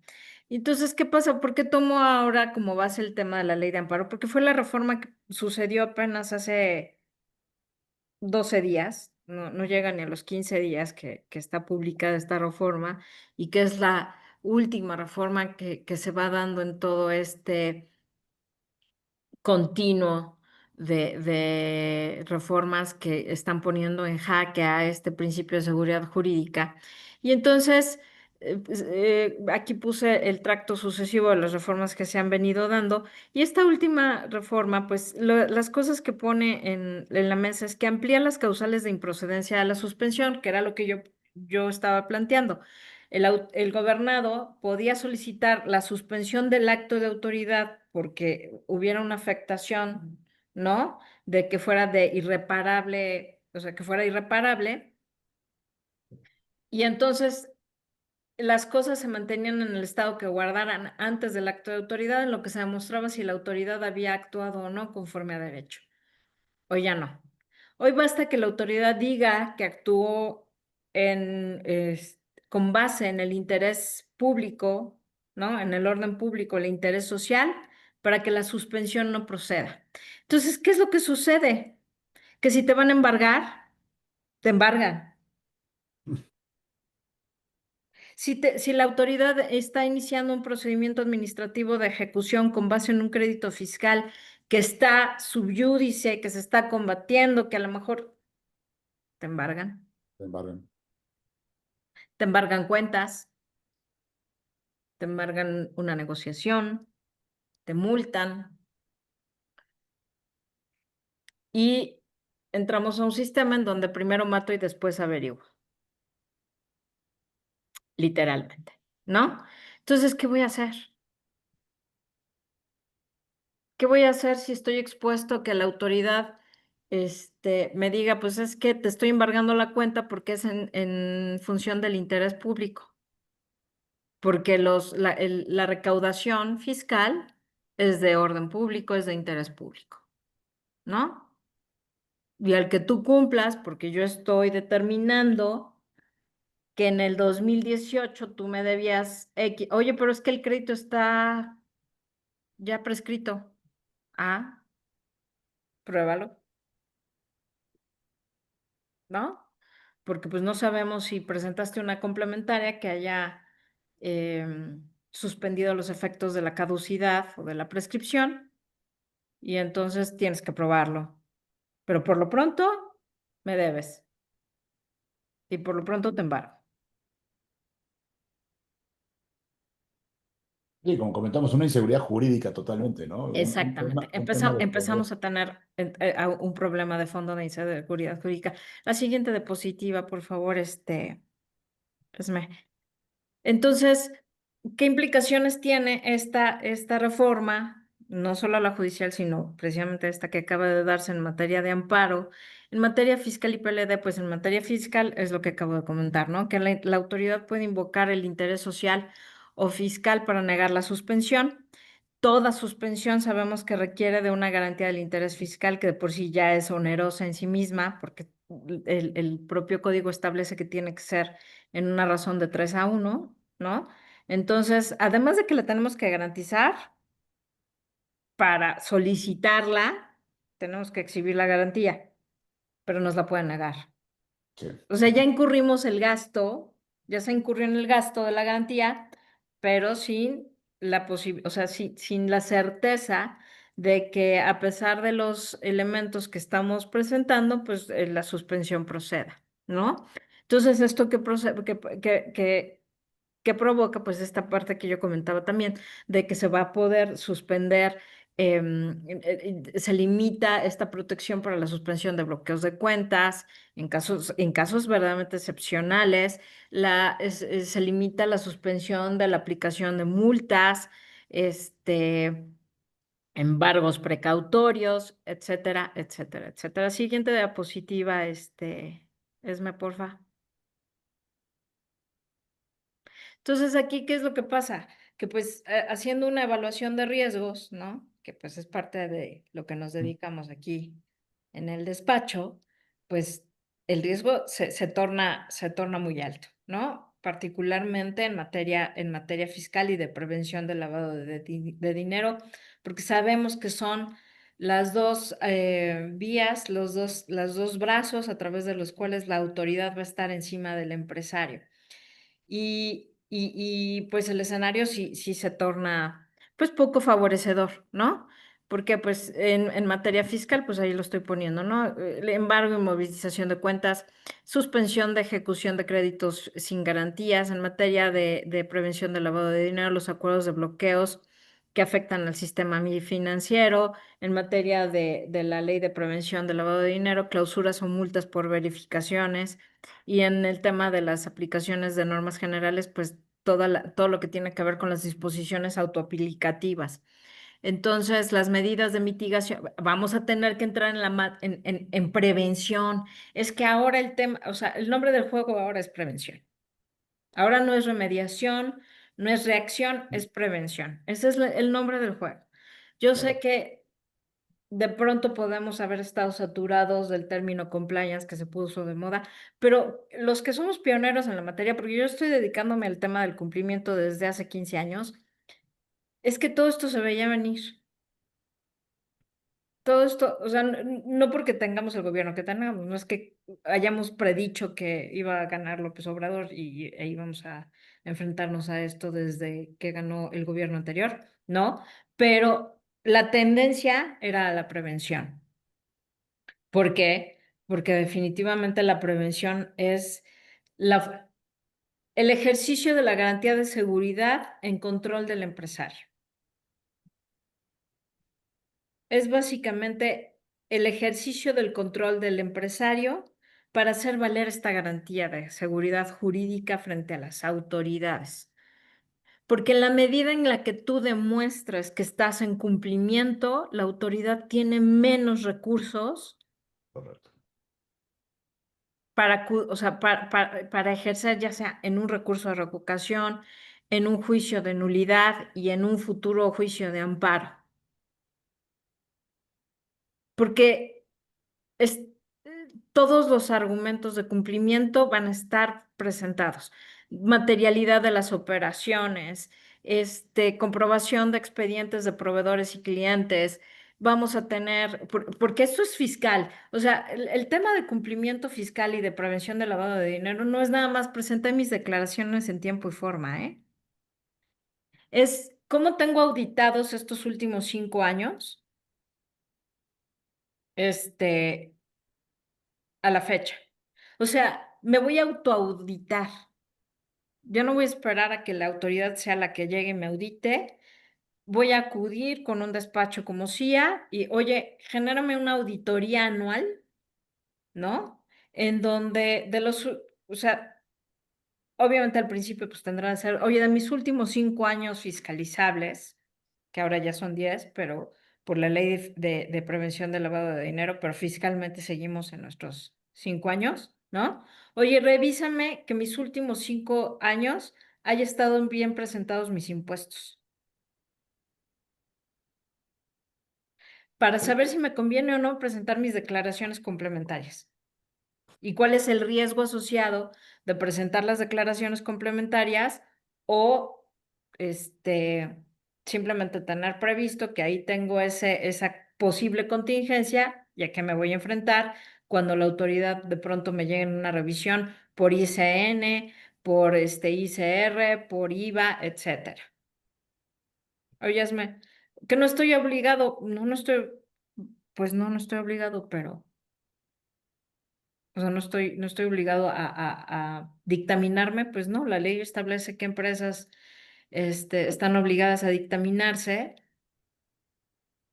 Y entonces, ¿qué pasa? ¿Por qué tomo ahora como base el tema de la ley de amparo? Porque fue la reforma que sucedió apenas hace 12 días, no llega ni a los 15 días que está publicada esta reforma y que es la última reforma que se va dando en todo este continuo de reformas que están poniendo en jaque a este principio de seguridad jurídica. Y entonces, aquí puse el tracto sucesivo de las reformas que se han venido dando. Y esta última reforma, pues las cosas que pone en la mesa es que amplía las causales de improcedencia a la suspensión, que era lo que yo estaba planteando. El gobernado podía solicitar la suspensión del acto de autoridad porque hubiera una afectación, ¿no? De que fuera de irreparable, o sea, que fuera irreparable. Y entonces las cosas se mantenían en el estado que guardaran antes del acto de autoridad, en lo que se demostraba si la autoridad había actuado o no conforme a derecho. Hoy ya no. Hoy basta que la autoridad diga que actuó con base en el interés público, ¿no? En el orden público, el interés social, para que la suspensión no proceda. Entonces, ¿qué es lo que sucede? Que si te van a embargar, te embargan. Si la autoridad está iniciando un procedimiento administrativo de ejecución con base en un crédito fiscal que está sub iudice, que se está combatiendo, que a lo mejor te embargan.
Sin embargo,
Te embargan cuentas, te embargan una negociación, te multan y entramos a un sistema en donde primero mato y después averiguo, literalmente, ¿no? Entonces, ¿qué voy a hacer? ¿Qué voy a hacer si estoy expuesto a que la autoridad me diga, pues es que te estoy embargando la cuenta porque es en función del interés público? Porque la recaudación fiscal es de orden público, es de interés público, ¿no? Y al que tú cumplas, porque yo estoy determinando que en el 2018 tú me debías X. Oye, pero es que el crédito está ya prescrito. Ah, pruébalo, ¿no? Porque pues no sabemos si presentaste una complementaria que haya suspendido los efectos de la caducidad o de la prescripción y entonces tienes que probarlo. Pero por lo pronto me debes y por lo pronto te embargo.
sí, como comentamos, una inseguridad jurídica totalmente, ¿no?
Exactamente.
Un tema de poder.
Empezamos a tener un problema de fondo de inseguridad jurídica. La siguiente diapositiva, por favor, Esme. Entonces, ¿qué implicaciones tiene esta reforma? No solo a la judicial, sino precisamente esta que acaba de darse en materia de amparo. En materia fiscal y PLD, pues en materia fiscal es lo que acabo de comentar, ¿no? Que la autoridad puede invocar el interés social o fiscal para negar la suspensión. Toda suspensión sabemos que requiere de una garantía del interés fiscal que de por sí ya es onerosa en sí misma, porque el propio código establece que tiene que ser en una razón de 3-1, ¿no? Entonces, además de que la tenemos que garantizar, para solicitarla, tenemos que exhibir la garantía, pero nos la pueden negar.
Sí.
O sea, ya incurrimos el gasto, ya se incurrió en el gasto de la garantía, pero sin la o sea, sin la certeza de que a pesar de los elementos que estamos presentando, pues la suspensión proceda, ¿no? Entonces, esto que provoca, pues esta parte que yo comentaba también, de que se va a poder suspender, se limita esta protección para la suspensión de bloqueos de cuentas en casos verdaderamente excepcionales, se limita la suspensión de la aplicación de multas, este, embargos precautorios, etcétera, etcétera, etcétera. Siguiente diapositiva, Esme, porfa. Entonces, aquí, ¿qué es lo que pasa? Que pues haciendo una evaluación de riesgos, ¿no? Que pues es parte de lo que nos dedicamos aquí en el despacho, pues el riesgo se torna muy alto, ¿no? Particularmente en materia fiscal y de prevención del lavado de dinero, porque sabemos que son las dos vías, los dos brazos a través de los cuales la autoridad va a estar encima del empresario. Pues el escenario sí se torna pues poco favorecedor, ¿no? Porque pues en materia fiscal, pues ahí lo estoy poniendo, ¿no? El embargo, inmovilización de cuentas, suspensión de ejecución de créditos sin garantías, en materia de prevención del lavado de dinero, los acuerdos de bloqueos que afectan al sistema financiero, en materia de la ley de prevención del lavado de dinero, clausuras o multas por verificaciones y en el tema de las aplicaciones de normas generales, pues todo lo que tiene que ver con las disposiciones autoaplicativas. Entonces, las medidas de mitigación, vamos a tener que entrar en prevención. Es que ahora el tema, o sea, el nombre del juego ahora es prevención. Ahora no es remediación, no es reacción, es prevención. Ese es el nombre del juego. Yo sé
Correcto.
que de pronto podemos haber estado saturados del término compliance que se puso de moda, pero los que somos pioneros en la materia, porque yo estoy dedicándome al tema del cumplimiento desde hace 15 años, es que todo esto se veía venir. Todo esto, o sea, no porque tengamos el gobierno que tenemos, no es que hayamos predicho que iba a ganar López Obrador e íbamos a enfrentarnos a esto desde que ganó el gobierno anterior, no, pero la tendencia era la prevención. ¿Por qué? Porque definitivamente la prevención es la, el ejercicio de la garantía de seguridad en control del empresario. Es básicamente el ejercicio del control del empresario para hacer valer esta garantía de seguridad jurídica frente a las autoridades. Porque en la medida en la que tú demuestres que estás en cumplimiento, la autoridad tiene menos recursos
Correcto.
o sea, para ejercer ya sea en un recurso de revocación, en un juicio de nulidad y en un futuro juicio de amparo. Porque es, todos los argumentos de cumplimiento van a estar presentados. Materialidad de las operaciones, comprobación de expedientes de proveedores y clientes. Vamos a tener, porque esto es fiscal, o sea, el tema de cumplimiento fiscal y de prevención del lavado de dinero no es nada más presentar mis declaraciones en tiempo y forma, ¿eh? Es cómo tengo auditados estos últimos 5 años, este, a la fecha. O sea, me voy a autoauditar. Yo no voy a esperar a que la autoridad sea la que llegue y me audite. Voy a acudir con un despacho como CIA y, oye, genérame una auditoría anual, ¿no? En donde o sea, obviamente al principio pues tendrá que ser, oye, de mis últimos 5 años fiscalizables, que ahora ya son 10, pero por la ley de prevención del lavado de dinero, pero fiscalmente seguimos en nuestros 5 años, ¿no? Oye, revísame que mis últimos 5 años haya estado bien presentados mis impuestos, para saber si me conviene o no presentar mis declaraciones complementarias. ¿Y cuál es el riesgo asociado de presentar las declaraciones complementarias o simplemente tener previsto que ahí tengo esa posible contingencia, ya que me voy a enfrentar cuando la autoridad de pronto me llegue en una revisión por ICN, por ICR, por IVA, etcétera? Óyesme, que no estoy obligado, no estoy, pues no estoy obligado, pero o sea, no estoy obligado a dictaminarme, pues no, la ley establece qué empresas están obligadas a dictaminarse,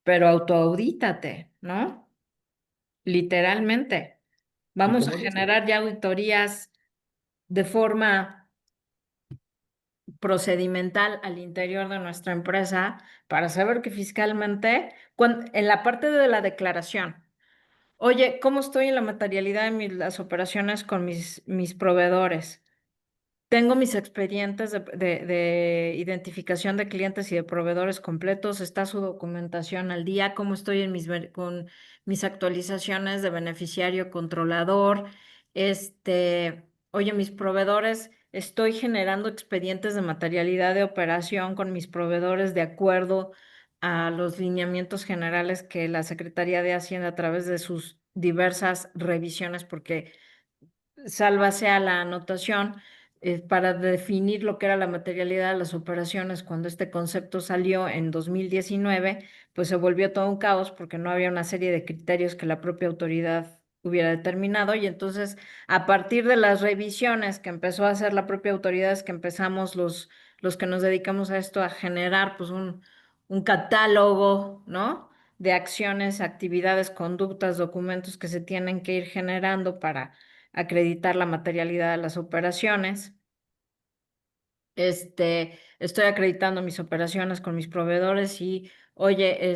pero autoaudítate, ¿no? Literalmente.
Y
Vamos a
como dices,
generar ya auditorías de forma procedimental al interior de nuestra empresa para saber que fiscalmente, en la parte de la declaración, oye, ¿cómo estoy en la materialidad de las operaciones con mis proveedores? Tengo mis expedientes de identificación de clientes y de proveedores completos. Está su documentación al día. ¿Cómo estoy en con mis actualizaciones de beneficiario controlador? Oye, mis proveedores, estoy generando expedientes de materialidad de operación con mis proveedores de acuerdo a los lineamientos generales que la Secretaría de Hacienda a través de sus diversas revisiones, porque sálvase a la anotación para definir lo que era la materialidad de las operaciones cuando este concepto salió en 2019, pues se volvió todo un caos porque no había una serie de criterios que la propia autoridad hubiera determinado y entonces a partir de las revisiones que empezó a hacer la propia autoridad es que empezamos los que nos dedicamos a esto a generar pues un catálogo, ¿no? De acciones, actividades, conductas, documentos que se tienen que ir generando para acreditar la materialidad de las operaciones. Estoy acreditando mis operaciones con mis proveedores y, oye,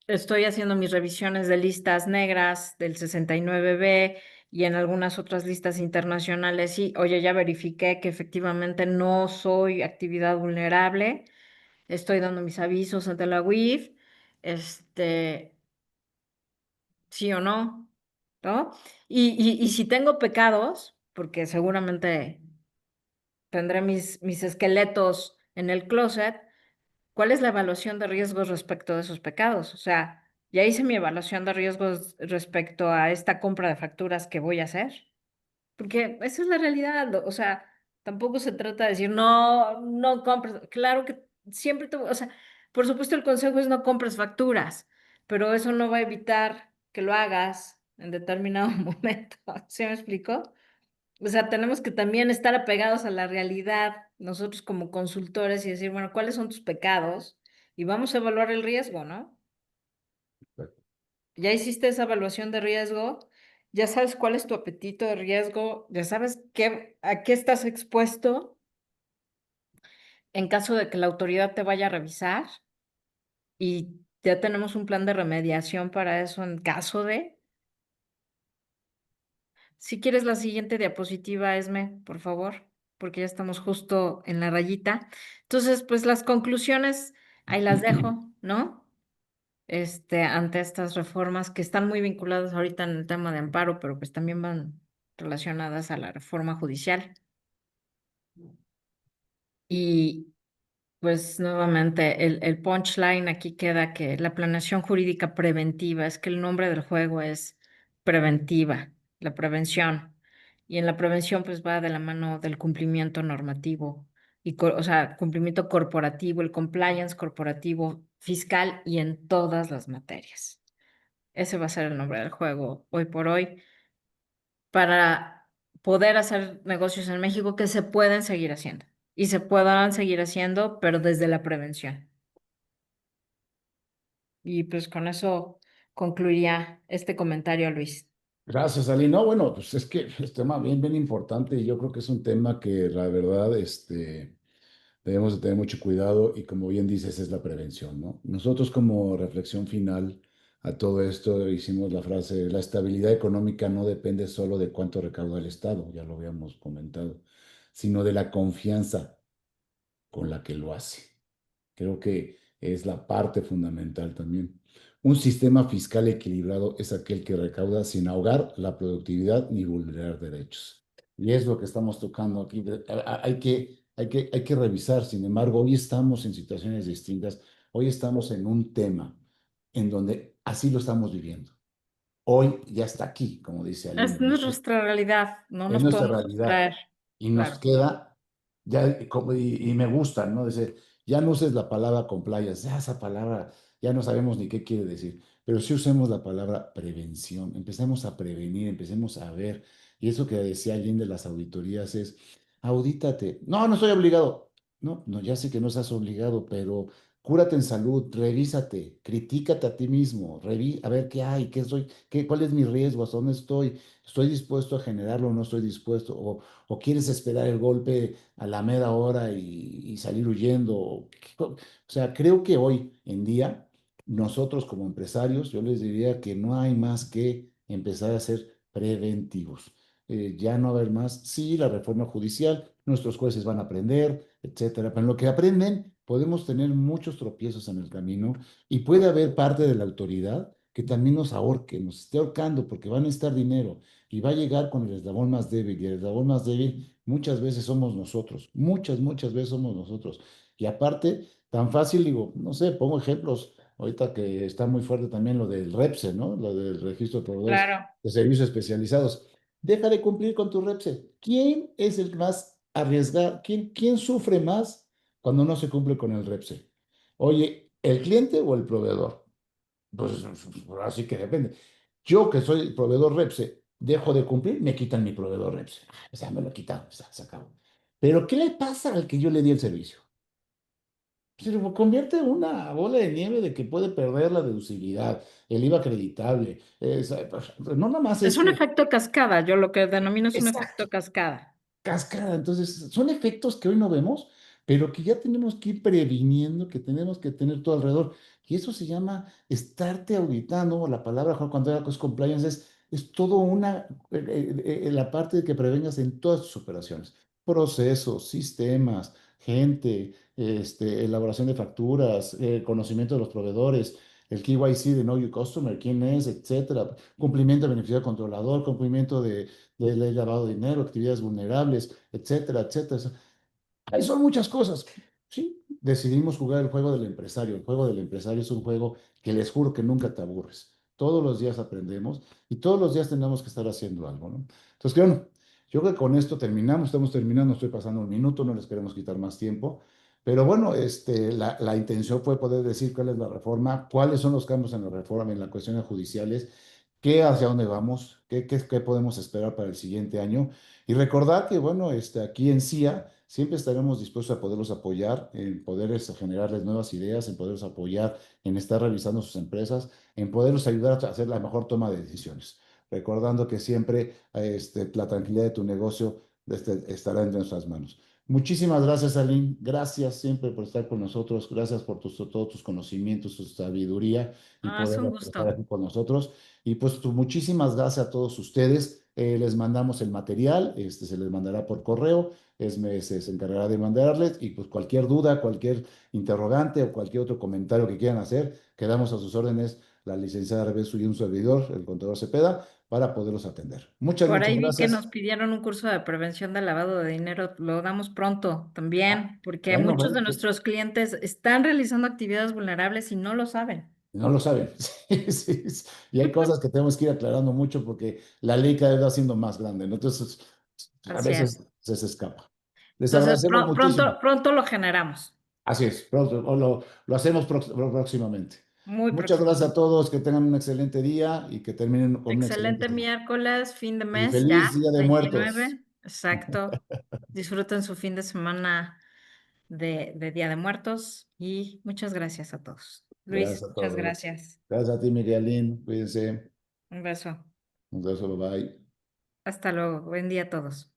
estoy haciendo mis revisiones de listas negras del 69B y en algunas otras listas internacionales y, oye, ya verifiqué que efectivamente no soy actividad vulnerable. Estoy dando mis avisos ante la UIF. Este, sí o no, ¿no? Y si tengo pecados, porque seguramente tendré mis esqueletos en el closet, ¿cuál es la evaluación de riesgos respecto de esos pecados? O sea, ya hice mi evaluación de riesgos respecto a esta compra de facturas que voy a hacer. Porque esa es la realidad, o sea, tampoco se trata de decir, no, no compres, claro que siempre, o sea, por supuesto el consejo es no compres facturas, pero eso no va a evitar que lo hagas en determinado momento, ¿sí me explico? O sea, tenemos que también estar apegados a la realidad, nosotros como consultores y decir, bueno, ¿cuáles son tus pecados? Y vamos a evaluar el riesgo, ¿no? Ya hiciste esa evaluación de riesgo, ya sabes cuál es tu apetito de riesgo, ya sabes a qué estás expuesto en caso de que la autoridad te vaya a revisar y ya tenemos un plan de remediación para eso en caso de. Si quieres la siguiente diapositiva, Esme, por favor, porque ya estamos justo en la rayita. Entonces, pues las conclusiones, ahí las dejo, ¿no? Ante estas reformas que están muy vinculadas ahorita en el tema de amparo, pero pues también van relacionadas a la reforma judicial. Y pues nuevamente el punchline aquí queda que la planeación jurídica preventiva, es que el nombre del juego es preventiva, la prevención. Y en la prevención pues va de la mano del cumplimiento normativo, o sea, cumplimiento corporativo, el compliance corporativo fiscal y en todas las materias. Ese va a ser el nombre del juego hoy por hoy para poder hacer negocios en México que se pueden seguir haciendo y se puedan seguir haciendo, pero desde la prevención. Y pues con eso concluiría este comentario, Luis.
Gracias, Ali. No, bueno, pues es que es tema bien, bien importante y yo creo que es un tema que la verdad, debemos de tener mucho cuidado y como bien dices, es la prevención, ¿no? Nosotros como reflexión final a todo esto hicimos la frase, la estabilidad económica no depende solo de cuánto recauda el Estado, ya lo habíamos comentado, sino de la confianza con la que lo hace. Creo que es la parte fundamental también. Un sistema fiscal equilibrado es aquel que recauda sin ahogar la productividad ni vulnerar derechos. Y es lo que estamos tocando aquí. Hay que revisar. Sin embargo, hoy estamos en situaciones distintas. Hoy estamos en un tema en donde así lo estamos viviendo. Hoy ya está aquí, como dice Aline.
Es nuestra realidad, no
Es
nos
nuestra
podemos
realidad
distraer.
y nos
Claro.
queda, ya, y me gusta, ¿no? Dice, ya no uses la palabra compliance, ya esa palabra ya no sabemos ni qué quiere decir, pero sí usemos la palabra prevención, empecemos a prevenir, empecemos a ver, y eso que decía alguien de las auditorías es, audítate, no, no estoy obligado, no, no, ya sé que no estás obligado, pero cúrate en salud, revísate, critícate a ti mismo, a ver qué hay, cuál es mi riesgo, hasta dónde estoy dispuesto a generarlo o no estoy dispuesto, o quieres esperar el golpe a la mera hora y salir huyendo. O sea, creo que hoy en día nosotros como empresarios, yo les diría que no hay más que empezar a ser preventivos. Ya no va a haber más, sí, la reforma judicial, nuestros jueces van a aprender, etcétera, pero en lo que aprenden podemos tener muchos tropiezos en el camino y puede haber parte de la autoridad que también nos ahorque, nos esté ahorcando porque va a necesitar dinero y va a llegar con el eslabón más débil y el eslabón más débil muchas veces somos nosotros, muchas veces somos nosotros. Y aparte, tan fácil, digo, no sé, pongo ejemplos, ahorita que está muy fuerte también lo del REPSE, ¿no? Lo del Registro de Proveedores
Claro.
de Servicios Especializados. Deja de cumplir con tu REPSE. ¿Quién es el más arriesgado? ¿Quién sufre más cuando no se cumple con el REPSE? Oye, ¿el cliente o el proveedor? Pues así que depende. Yo que soy proveedor REPSE, dejo de cumplir, me quitan mi proveedor REPSE. O sea, me lo quitan, o sea, se acabó. Pero ¿qué le pasa al que yo le di el servicio? Se lo convierte en una bola de nieve de que puede perder la deducibilidad, el IVA acreditable. No nada más
Es
es
un
que,
efecto cascada, yo lo que denomino es un efecto
exacto,
cascada.
cascada. Entonces, son efectos que hoy no vemos, pero que ya tenemos que ir previniendo, que tenemos que tener todo alrededor. Y eso se llama estarte auditando, o la palabra Juan, cuando es compliance, es todo la parte de que prevengas en todas tus operaciones. Procesos, sistemas, gente, elaboración de facturas, conocimiento de los proveedores, el KYC de Know Your Customer, quién es, etcétera, cumplimiento de beneficio del controlador, cumplimiento de ley lavado de dinero, actividades vulnerables, etcétera, etcétera. Ahí son muchas cosas. Sí, decidimos jugar el juego del empresario. El juego del empresario es un juego que les juro que nunca te aburres. Todos los días aprendemos y todos los días tenemos que estar haciendo algo, ¿no? Entonces, bueno, yo creo que con esto terminamos, estamos terminando, estoy pasando un minuto, no les queremos quitar más tiempo. Pero bueno, la intención fue poder decir cuál es la reforma, cuáles son los cambios en la reforma, en las cuestiones judiciales, qué hacia dónde vamos, qué podemos esperar para el siguiente año. Y recordar que, bueno, aquí en CIA siempre estaremos dispuestos a poderlos apoyar, en poder generarles nuevas ideas, en poderlos apoyar, en estar revisando sus empresas, en poderlos ayudar a hacer la mejor toma de decisiones. Recordando que siempre la tranquilidad de tu negocio estará en nuestras manos. Muchísimas gracias, Aline. Gracias siempre por estar con nosotros. Gracias por todos tus conocimientos, tu sabiduría y
Ah, es
poder
un
estar
gusto.
aquí con nosotros. Y pues muchísimas gracias a todos ustedes. Les mandamos el material, se les mandará por correo. Se encargará de mandarles y pues cualquier duda, cualquier interrogante o cualquier otro comentario que quieran hacer, quedamos a sus órdenes la licenciada Rebesu y un servidor, el contador Cepeda, para poderlos atender.
Por
Muchas
ahí vi que nos
gracias.
pidieron un curso de prevención de lavado de dinero. Lo damos pronto
Ah,
también, porque
bueno,
muchos de
bueno,
nuestros clientes están realizando actividades vulnerables y no lo saben.
no lo saben. Sí, sí, sí. Y hay cosas que tenemos que ir aclarando mucho porque la ley cada vez va siendo más grande, ¿no? Entonces, a
Así es.
veces se escapa. Les
Entonces,
agradecemos muchísimo.
pronto lo generamos.
Así es, pronto, o lo hacemos próximamente.
Muy
Muchas gracias a
próximamente.
todos, que tengan un excelente día y que terminen con una excelente
Excelente
semana.
miércoles, fin de
Y
mes,
feliz
ya,
Día de Muertos.
29. Exacto. Disfruten su fin de semana de Día de Muertos y muchas gracias a todos.
Gracias
Luis,
a
muchas
todos.
gracias.
Gracias a ti, Miguelín. Cuídense.
Un beso.
Un beso, bye.
Hasta luego. Buen día a todos.